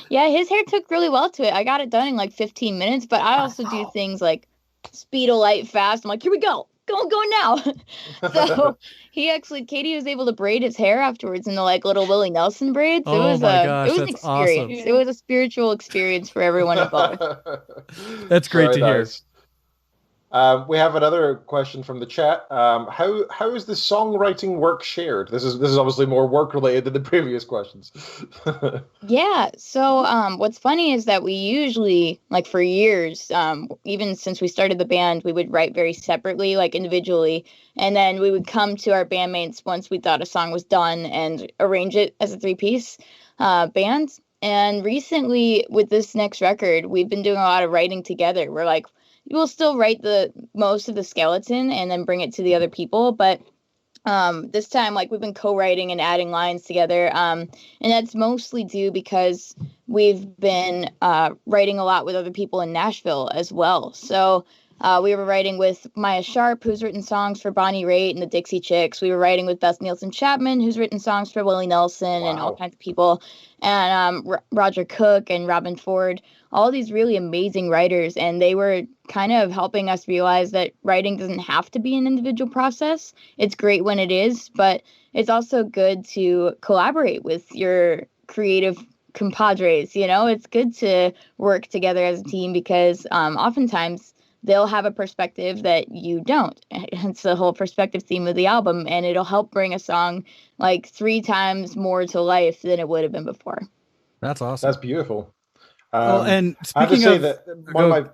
Yeah, his hair took really well to it. I got it done in like 15 minutes, but I also do things like speed a light fast. I'm like, here we go. Go now. So Katie was able to braid his hair afterwards in the like little Willie Nelson braids. It was an experience. Awesome. It was a spiritual experience for everyone involved. That's great to hear. We have another question from the chat. How is the songwriting work shared? This is obviously more work related than the previous questions. Yeah. So what's funny is that we usually, like for years, even since we started the band, we would write very separately, like individually, and then we would come to our bandmates once we thought a song was done and arrange it as a 3-piece band. And recently, with this next record, we've been doing a lot of writing together. We're like, we'll still write the most of the skeleton and then bring it to the other people. But this time, like, we've been co-writing and adding lines together. And that's mostly due because we've been writing a lot with other people in Nashville as well. So we were writing with Maya Sharp, who's written songs for Bonnie Raitt and the Dixie Chicks. We were writing with Beth Nielsen Chapman, who's written songs for Willie Nelson and all kinds of people. And Roger Cook and Robin Ford, all these really amazing writers. And they were kind of helping us realize that writing doesn't have to be an individual process. It's great when it is, but it's also good to collaborate with your creative compadres. You know, it's good to work together as a team because oftentimes they'll have a perspective that you don't. It's the whole perspective theme of the album, and it'll help bring a song like 3 times more to life than it would have been before. That's awesome. That's beautiful. Well, and I have to speaking say of, that one of my,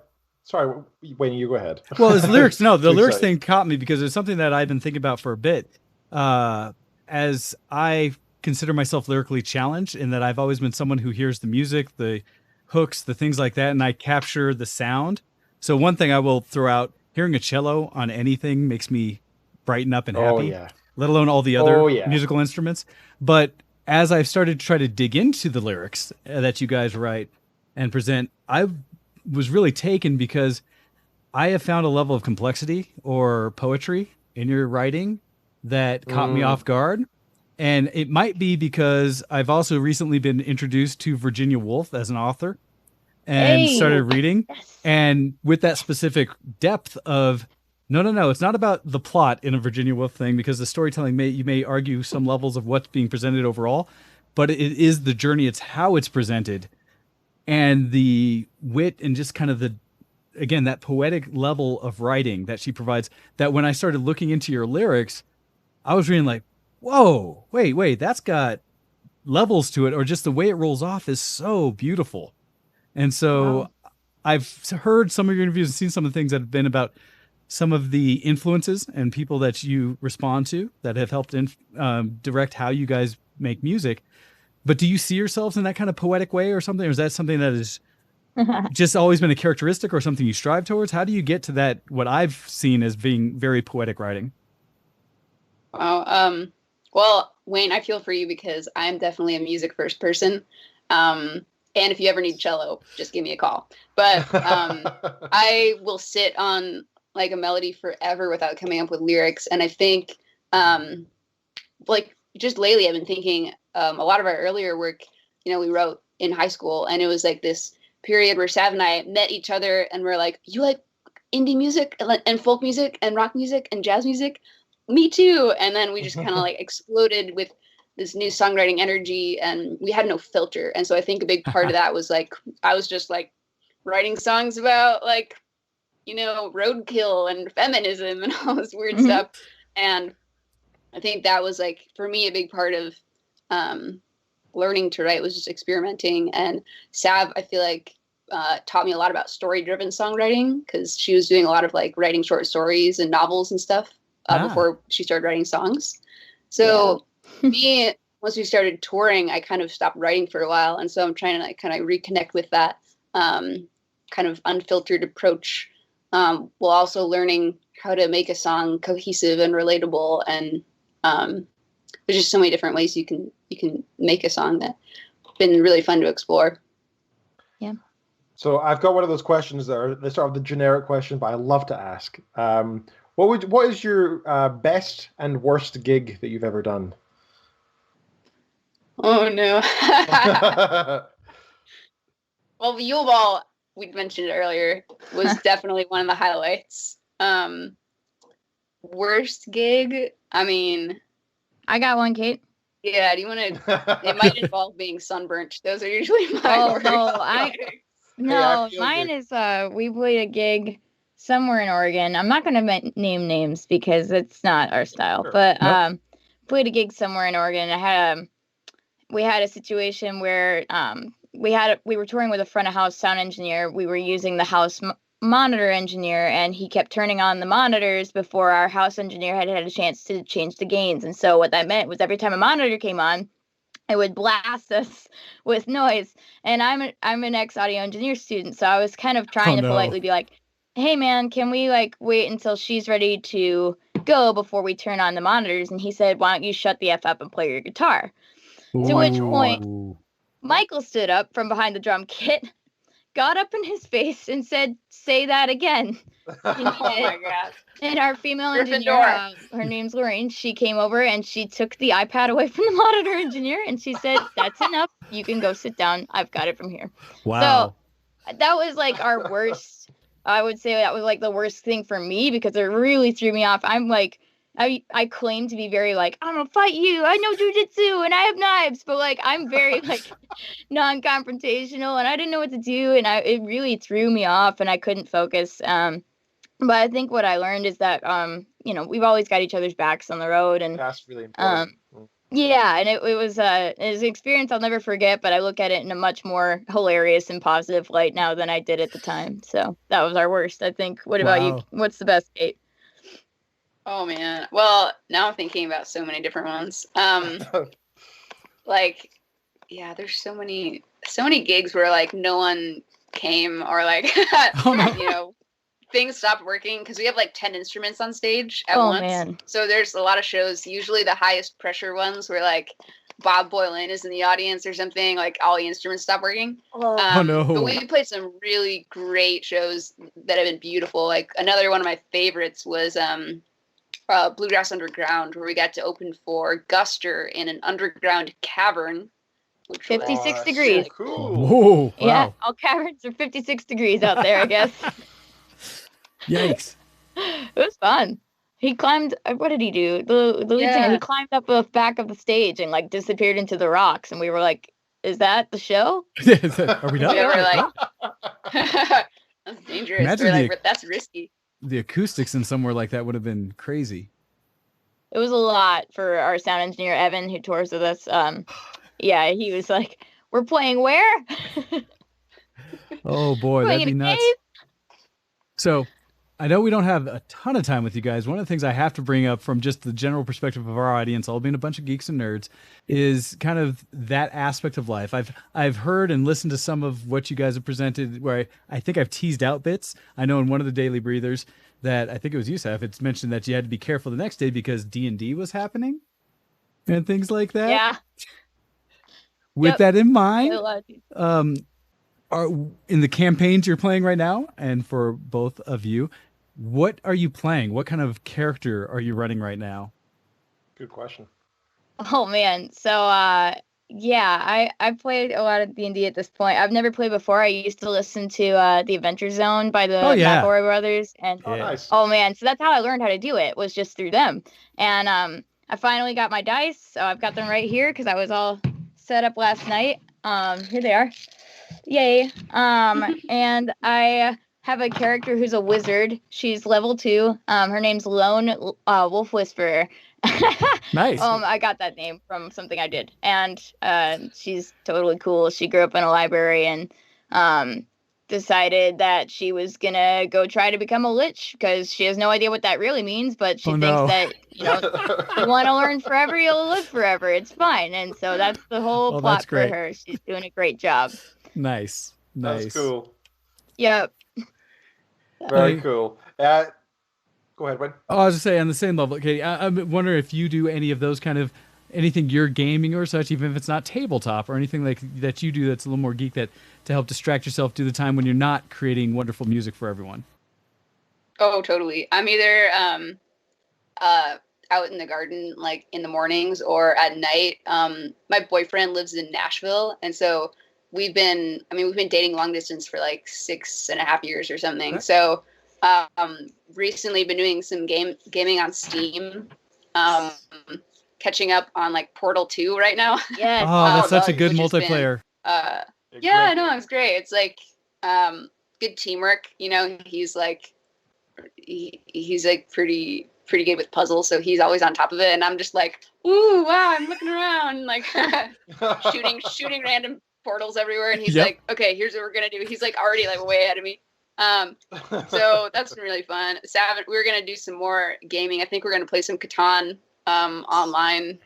sorry, Wayne, you go ahead. Well, his lyrics, no, the lyrics thing caught me because it's something that I've been thinking about for a bit. As I consider myself lyrically challenged in that I've always been someone who hears the music, the hooks, the things like that, and I capture the sound. So one thing I will throw out, hearing a cello on anything makes me brighten up and happy, let alone all the other musical instruments. But as I've started to try to dig into the lyrics that you guys write and present, I was really taken because I have found a level of complexity or poetry in your writing that caught me off guard. And it might be because I've also recently been introduced to Virginia Woolf as an author and started reading. And with that specific depth of, no, it's not about the plot in a Virginia Woolf thing, because the storytelling you may argue some levels of what's being presented overall, but it is the journey. It's how it's presented and the wit and just kind of again, that poetic level of writing that she provides, that when I started looking into your lyrics, I was reading like, whoa, wait, that's got levels to it, or just the way it rolls off is so beautiful. And so I've heard some of your interviews and seen some of the things that have been about some of the influences and people that you respond to that have helped direct how you guys make music. But do you see yourselves in that kind of poetic way or something? Or is that something that is just always been a characteristic or something you strive towards? How do you get to that, what I've seen as being very poetic writing? Wow. Well, Wayne, I feel for you because I'm definitely a music first person. And if you ever need cello, just give me a call. But I will sit on like a melody forever without coming up with lyrics. And I think like just lately I've been thinking a lot of our earlier work, we wrote in high school, and it was like this period where Sav and I met each other and we're like, you like indie music and folk music and rock music and jazz music? Me too. And then we just kind of like exploded with this new songwriting energy, and we had no filter. And so I think a big part of that was like, I was just like writing songs about like, roadkill and feminism and all this weird stuff. And I think that was like, for me, a big part of learning to write was just experimenting. And Sav, I feel like, taught me a lot about story-driven songwriting, because she was doing a lot of like writing short stories and novels and stuff before she started writing songs. So me, once we started touring, I kind of stopped writing for a while. And so I'm trying to like kind of reconnect with that kind of unfiltered approach, while also learning how to make a song cohesive and relatable. And there's just so many different ways you can make a song that been really fun to explore. Yeah. So I've got one of those questions that they start with the generic question, but I love to ask. What is your best and worst gig that you've ever done? Oh no. Well, the Yule Ball, we mentioned it earlier, was definitely one of the highlights. Worst gig? I mean, I got one, Kate. Yeah, do you want to? It might involve being sunburnt. Those are usually my worst. Mine is we played a gig somewhere in Oregon. I'm not going to name names because it's not our style. Sure. But played a gig somewhere in Oregon. We had a situation where we were touring with a front of house sound engineer. We were using the house monitor engineer, and he kept turning on the monitors before our house engineer had a chance to change the gains. And so what that meant was every time a monitor came on, it would blast us with noise. And I'm an ex-audio engineer student, so I was kind of trying to politely be like, hey man, can we like wait until she's ready to go before we turn on the monitors? And he said, why don't you shut the F up and play your guitar? Ooh. To which point Michael stood up from behind the drum kit, got up in his face and said, say that again. Oh my God. And our female engineer, her name's Lorraine, she came over and she took the iPad away from the monitor engineer and she said, that's enough. You can go sit down. I've got it from here. Wow. So that was like our worst. I would say that was like the worst thing for me because it really threw me off. I'm like, I claim to be very like, I'm gonna fight you. I know jujitsu and I have knives, but like I'm very like non-confrontational, and I didn't know what to do, and it really threw me off, and I couldn't focus. But I think what I learned is that we've always got each other's backs on the road, and that's really important. Yeah, and it was an experience I'll never forget, but I look at it in a much more hilarious and positive light now than I did at the time. So that was our worst, I think. What about you? What's the best, Kate? Oh man. Well, now I'm thinking about so many different ones. Like, yeah, there's so many gigs where like no one came, or like things stopped working because we have like 10 instruments on stage at once. Man. So there's a lot of shows, usually the highest pressure ones where like Bob Boylan is in the audience or something, like all the instruments stop working. But we played some really great shows that have been beautiful. Like another one of my favorites was Bluegrass Underground, where we got to open for Guster in an underground cavern. 56 degrees. So cool. Whoa, wow. Yeah, all caverns are 56 degrees out there, I guess. Yikes. It was fun. He climbed, what did he do? The lead singer, he climbed up the back of the stage and like disappeared into the rocks, and we were like, is that the show? Are we done? We were like, that's dangerous. Imagine that's risky. The acoustics in somewhere like that would have been crazy. It was a lot for our sound engineer, Evan, who tours with us. Yeah, he was like, we're playing where? Oh boy, that'd be nuts. So I know we don't have a ton of time with you guys. One of the things I have to bring up from just the general perspective of our audience, all being a bunch of geeks and nerds, is kind of that aspect of life. I've heard and listened to some of what you guys have presented where I think I've teased out bits. I know in one of the Daily Breathers that I think it was you, Seth, it's mentioned that you had to be careful the next day because D&D was happening and things like that. Yeah. With that in mind, are in the campaigns you're playing right now, and for both of you, what are you playing? What kind of character are you running right now? Good question. Oh man, so yeah, I've played a lot of D&D at this point. I've never played before. I used to listen to the Adventure Zone by the McElroy brothers, and nice. oh man, so that's how I learned how to do it, was just through them. And I finally got my dice, so I've got them right here because I was all set up last night. Here they are. Yay. And I have a character who's a wizard. She's level 2. Her name's Lone Wolf Whisperer. Nice. I got that name from something I did. And she's totally cool. She grew up in a library and decided that she was gonna go try to become a lich because she has no idea what that really means, but she thinks that, you want to learn forever, you'll live forever. It's fine. And so that's the whole plot for her. She's doing a great job. Nice. That's cool. Yep. Very cool. Go ahead, Wayne. Oh, I was just saying, on the same level, Katie, I'm wondering if you do any of those kind of, anything you're gaming or such, even if it's not tabletop or anything like that you do that's a little more geek, that to help distract yourself through the time when you're not creating wonderful music for everyone. Oh, totally. I'm either out in the garden, like in the mornings or at night. My boyfriend lives in Nashville, and so we've been dating long distance for like 6.5 years or something. So recently been doing some gaming on Steam, catching up on like Portal 2 right now. Yeah. Oh, that's such a good multiplayer. Yeah, I know, it's great. It's like good teamwork. He's like he's like pretty good with puzzles, so he's always on top of it, and I'm just like, ooh, wow, I'm looking around, like shooting random portals everywhere, and he's like, okay, here's what we're gonna do. He's like already like way ahead of me. So that's been really fun. We're gonna do some more gaming. I think we're gonna play some Catan online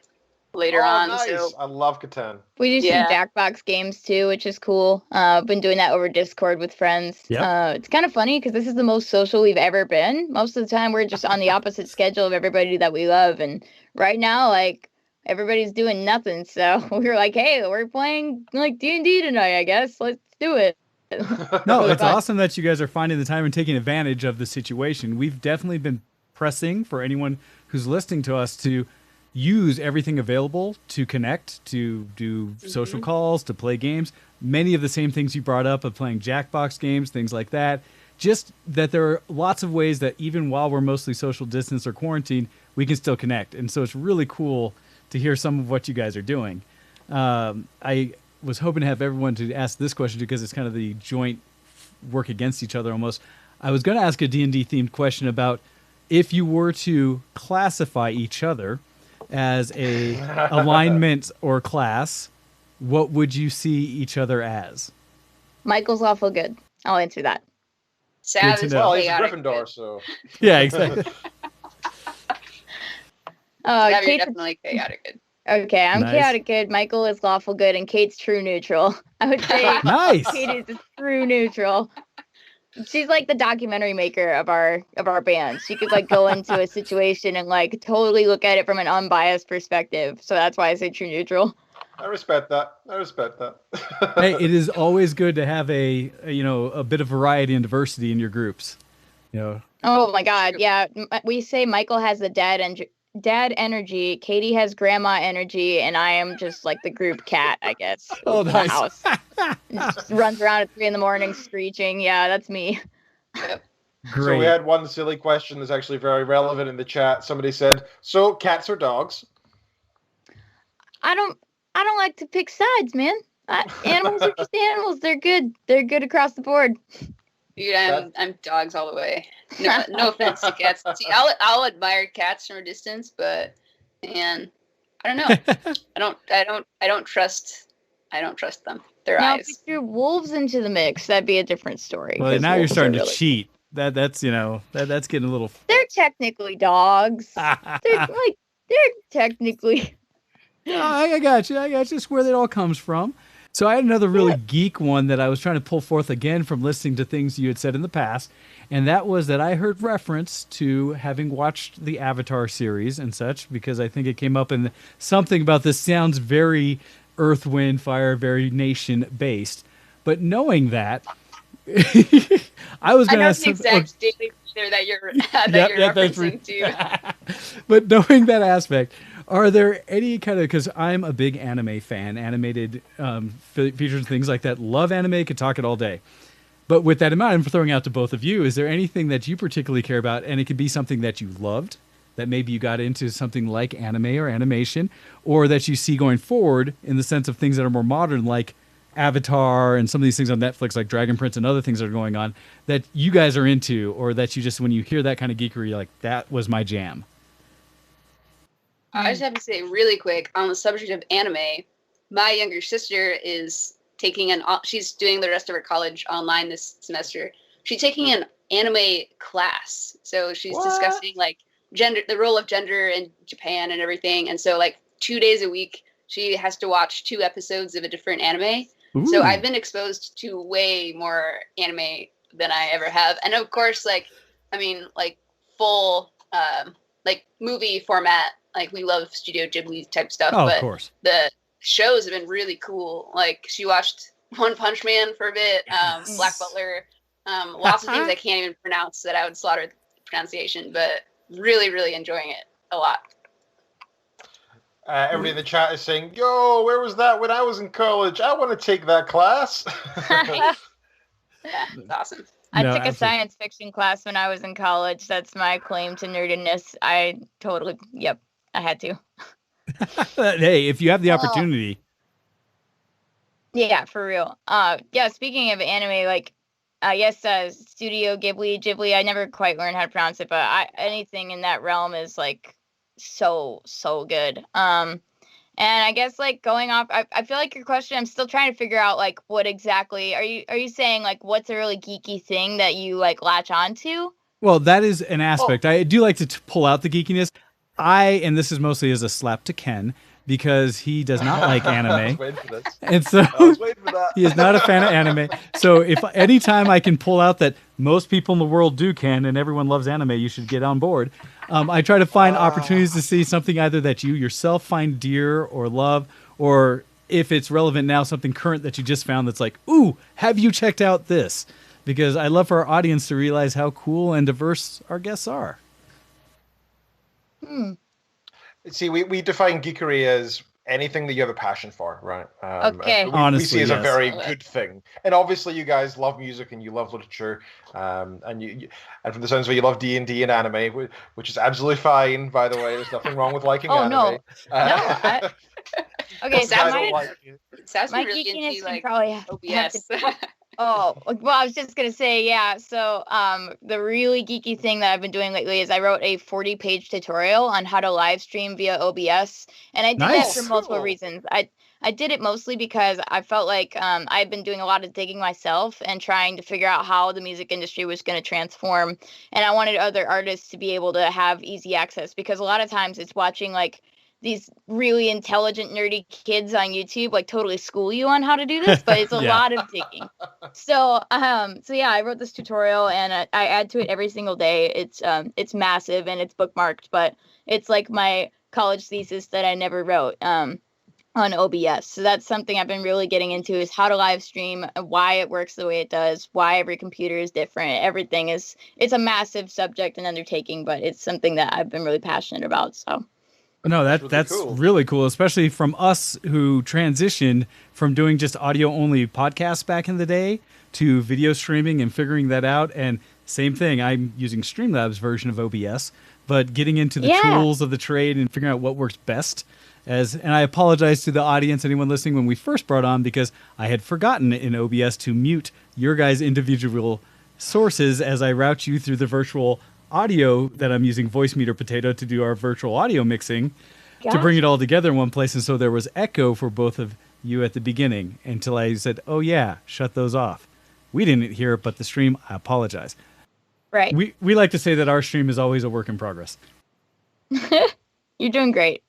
later on. Nice. So I love Catan. We do some Jackbox games too, which is cool. Been doing that over Discord with friends. It's kind of funny because this is the most social we've ever been. Most of the time we're just on the opposite schedule of everybody that we love, and right now, like, everybody's doing nothing. So we were like, hey, we're playing like D&D tonight, I guess. Let's do it. No, it's awesome that you guys are finding the time and taking advantage of the situation. We've definitely been pressing for anyone who's listening to us to use everything available to connect, to do social calls, to play games. Many of the same things you brought up of playing Jackbox games, things like that. Just that there are lots of ways that even while we're mostly social distance or quarantine, we can still connect. And so it's really cool to hear some of what you guys are doing. I was hoping to have everyone to ask this question because it's kind of the joint work against each other almost. I was going to ask a D&D themed question about if you were to classify each other as a alignment or class, what would you see each other as? Michael's lawful good. I'll answer that. Sav is well, he's a chaotic Gryffindor, good. so Yeah, exactly. Sav, you're definitely chaotic good. Okay, I'm chaotic good. Michael is lawful good, and Kate's true neutral. I would say Nice. Kate is true neutral. She's like the documentary maker of our band. She could like go into a situation and like totally look at it from an unbiased perspective. So that's why I say true neutral. I respect that. Hey, it is always good to have a bit of variety and diversity in your groups. Oh my God, yeah. We say Michael has the dad energy, Katie has grandma energy, and I am just like the group cat, I guess. Oh, nice. The house. Just runs around at 3 a.m. screeching. Yeah, that's me. Yep. Great. So we had one silly question that's actually very relevant in the chat. Somebody said, so cats or dogs? I don't like to pick sides, man. Animals are just animals. They're good. They're good across the board. Dude, I'm dogs all the way. No offense to cats. See, I'll admire cats from a distance, but man, I don't know. I don't trust them. Their now, eyes. if you threw wolves into the mix, that'd be a different story. Well, now you're starting to really cheat. that's that's getting a little. They're technically dogs. They're technically. I got you. Just where that all comes from. So I had another really geek one that I was trying to pull forth again from listening to things you had said in the past, and that was that I heard reference to having watched the Avatar series and such, because I think it came up in something about this sounds very Earth, Wind, Fire, very nation based. But knowing that, I was going to ask the exact daily feature that you're referencing to. But knowing that aspect, are there any kind of, because I'm a big anime fan, animated features, things like that, love anime, could talk it all day. But with that in mind, I'm throwing out to both of you, is there anything that you particularly care about, and it could be something that you loved, that maybe you got into something like anime or animation, or that you see going forward in the sense of things that are more modern, like Avatar and some of these things on Netflix, like Dragon Prince and other things that are going on, that you guys are into, or that you just, when you hear that kind of geekery, you're like, that was my jam? I just have to say really quick on the subject of anime, my younger sister is she's doing the rest of her college online this semester. She's taking an anime class. So she's discussing like gender, the role of gender in Japan and everything. And so like 2 days a week, she has to watch 2 episodes of a different anime. Ooh. So I've been exposed to way more anime than I ever have. And of course, like full like movie format. Like, we love Studio Ghibli type stuff, but of course. The shows have been really cool. Like, she watched One Punch Man for a bit, Black Butler, lots of things I can't even pronounce that I would slaughter the pronunciation, but really, really enjoying it a lot. Everybody in the chat is saying, yo, where was that when I was in college? I want to take that class. Yeah, it's awesome. I took a science fiction class when I was in college. That's my claim to nerdiness. I had to. Hey, if you have the opportunity. Yeah, for real. Speaking of anime, like, Studio Ghibli, I never quite learned how to pronounce it, but anything in that realm is like so good. And I guess, like, going off, I feel like your question, I'm still trying to figure out, like, what exactly are you saying, like, what's a really geeky thing that you, like, latch onto? Well, that is an aspect. I do like to pull out the geekiness. And this is mostly as a slap to Ken, because he does not like anime. I was waiting for this. And so he is not a fan of anime. So if anytime I can pull out that most people in the world do, Ken, and everyone loves anime, you should get on board. I try to find opportunities to see something either that you yourself find dear or love, or if it's relevant now, something current that you just found that's like, ooh, have you checked out this? Because I love for our audience to realize how cool and diverse our guests are. See, we define geekery as anything that you have a passion for, right? Okay. We see as a very good thing. And obviously you guys love music and you love literature, and from the sounds of it, you love D&D and anime, which is absolutely fine, by the way. There's nothing wrong with liking anime. Okay, so my really geekiness into, like, probably OBS. Oh, well, I was just going to say, yeah. So the really geeky thing that I've been doing lately is I wrote a 40-page tutorial on how to live stream via OBS. And I did that for multiple reasons. I did it mostly because I felt like I've been doing a lot of digging myself and trying to figure out how the music industry was going to transform. And I wanted other artists to be able to have easy access, because a lot of times it's watching, like, these really intelligent, nerdy kids on YouTube, like, totally school you on how to do this, but it's a lot of digging. So yeah, I wrote this tutorial and I add to it every single day. It's massive and it's bookmarked, but it's like my college thesis that I never wrote on OBS. So that's something I've been really getting into, is how to live stream, why it works the way it does, why every computer is different. It's a massive subject and undertaking, but it's something that I've been really passionate about. So. No, that's really cool, especially from us who transitioned from doing just audio-only podcasts back in the day to video streaming and figuring that out. And same thing, I'm using Streamlabs' version of OBS, but getting into the tools of the trade and figuring out what works best. And I apologize to the audience, anyone listening, when we first brought on, because I had forgotten in OBS to mute your guys' individual sources as I route you through the virtual audio that I'm using Voice Meter Potato to do our virtual audio mixing to bring it all together in one place. And so there was echo for both of you at the beginning until I said, oh yeah, shut those off. We didn't hear it, but the stream, I apologize. Right. We like to say that our stream is always a work in progress. You're doing great.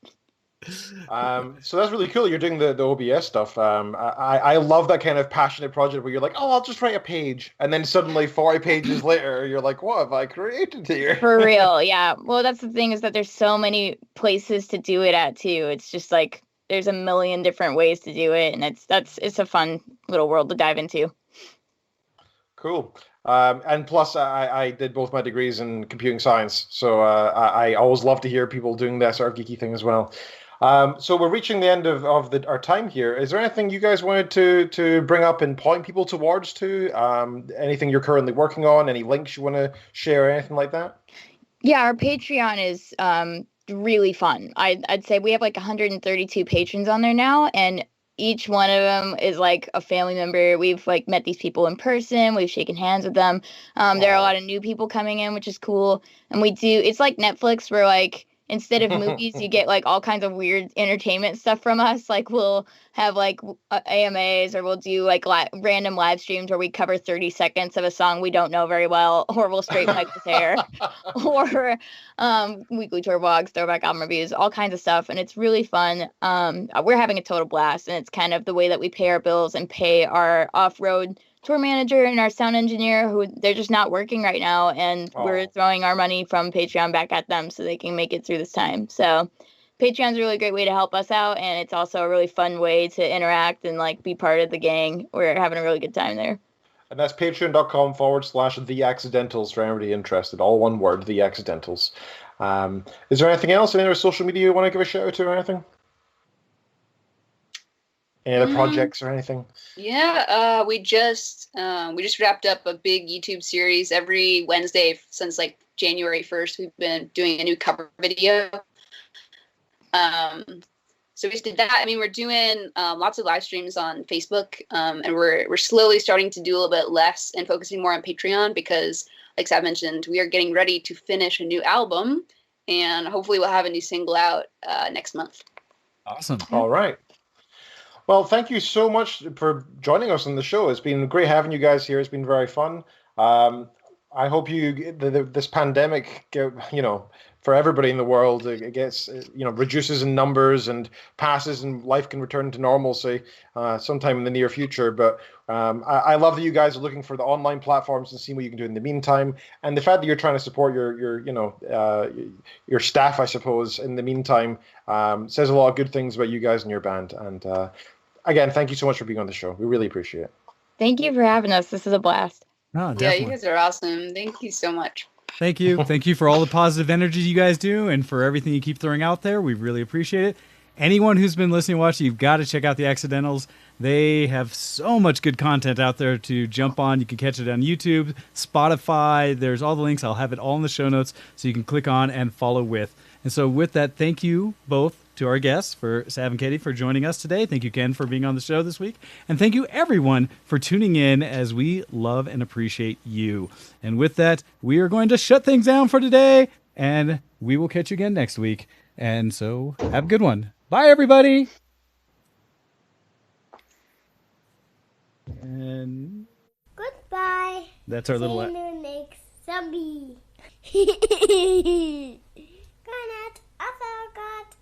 So that's really cool. You're doing the OBS stuff. I love that kind of passionate project where you're like, oh, I'll just write a page, and then suddenly 40 pages later, you're like, what have I created here? For real, yeah. Well, that's the thing, is that there's so many places to do it at too. It's just like there's a million different ways to do it, and it's a fun little world to dive into. Cool. And plus, I did both my degrees in computing science, so I always love to hear people doing that sort of geeky thing as well. So we're reaching the end of our time here. Is there anything you guys wanted to bring up and point people towards to? Anything you're currently working on? Any links you want to share? Anything like that? Yeah, our Patreon is really fun. I'd say we have like 132 patrons on there now, and each one of them is like a family member. We've like met these people in person. We've shaken hands with them. There are a lot of new people coming in, which is cool. And it's like Netflix, where like instead of movies, you get like all kinds of weird entertainment stuff from us. Like we'll have like AMAs, or we'll do like random live streams where we cover 30 seconds of a song we don't know very well, or we'll straighten Michael's hair, or weekly tour vlogs, throwback album reviews, all kinds of stuff. And it's really fun. We're having a total blast, and it's kind of the way that we pay our bills and pay our off-road tour manager and our sound engineer, who they're just not working right now, and we're throwing our money from Patreon back at them so they can make it through this time. So Patreon's a really great way to help us out, and it's also a really fun way to interact and like be part of the gang. We're having a really good time there. And that's patreon.com/The Accidentals for anybody interested. All one word, The Accidentals. Is there anything else? Any other social media you want to give a shout out to or anything? Any other projects or anything? Yeah, we just wrapped up a big YouTube series. Every Wednesday since like January 1st, we've been doing a new cover video. So we just did that. I mean, we're doing lots of live streams on Facebook, and we're slowly starting to do a little bit less and focusing more on Patreon because, like Sav mentioned, we are getting ready to finish a new album, and hopefully we'll have a new single out next month. Awesome. All right. Well, thank you so much for joining us on the show. It's been great having you guys here. It's been very fun. I hope this pandemic, for everybody in the world, it gets, reduces in numbers and passes, and life can return to normalcy sometime in the near future. But I love that you guys are looking for the online platforms and seeing what you can do in the meantime, and the fact that you're trying to support your staff, I suppose, in the meantime, says a lot of good things about you guys and your band. And again, thank you so much for being on the show. We really appreciate it. Thank you for having us. This is a blast. Oh, yeah, you guys are awesome. Thank you so much. Thank you. Thank you for all the positive energy you guys do and for everything you keep throwing out there. We really appreciate it. Anyone who's been listening and watching, you've got to check out The Accidentals. They have so much good content out there to jump on. You can catch it on YouTube, Spotify. There's all the links. I'll have it all in the show notes so you can click on and follow with. And so with that, thank you both to our guests, for Sav and Katie, for joining us today. Thank you, Ken, for being on the show this week. And thank you, everyone, for tuning in, as we love and appreciate you. And with that, we are going to shut things down for today, and we will catch you again next week. And so have a good one. Bye, everybody. And goodbye. That's our little... See you next zombie. Good night. I forgot.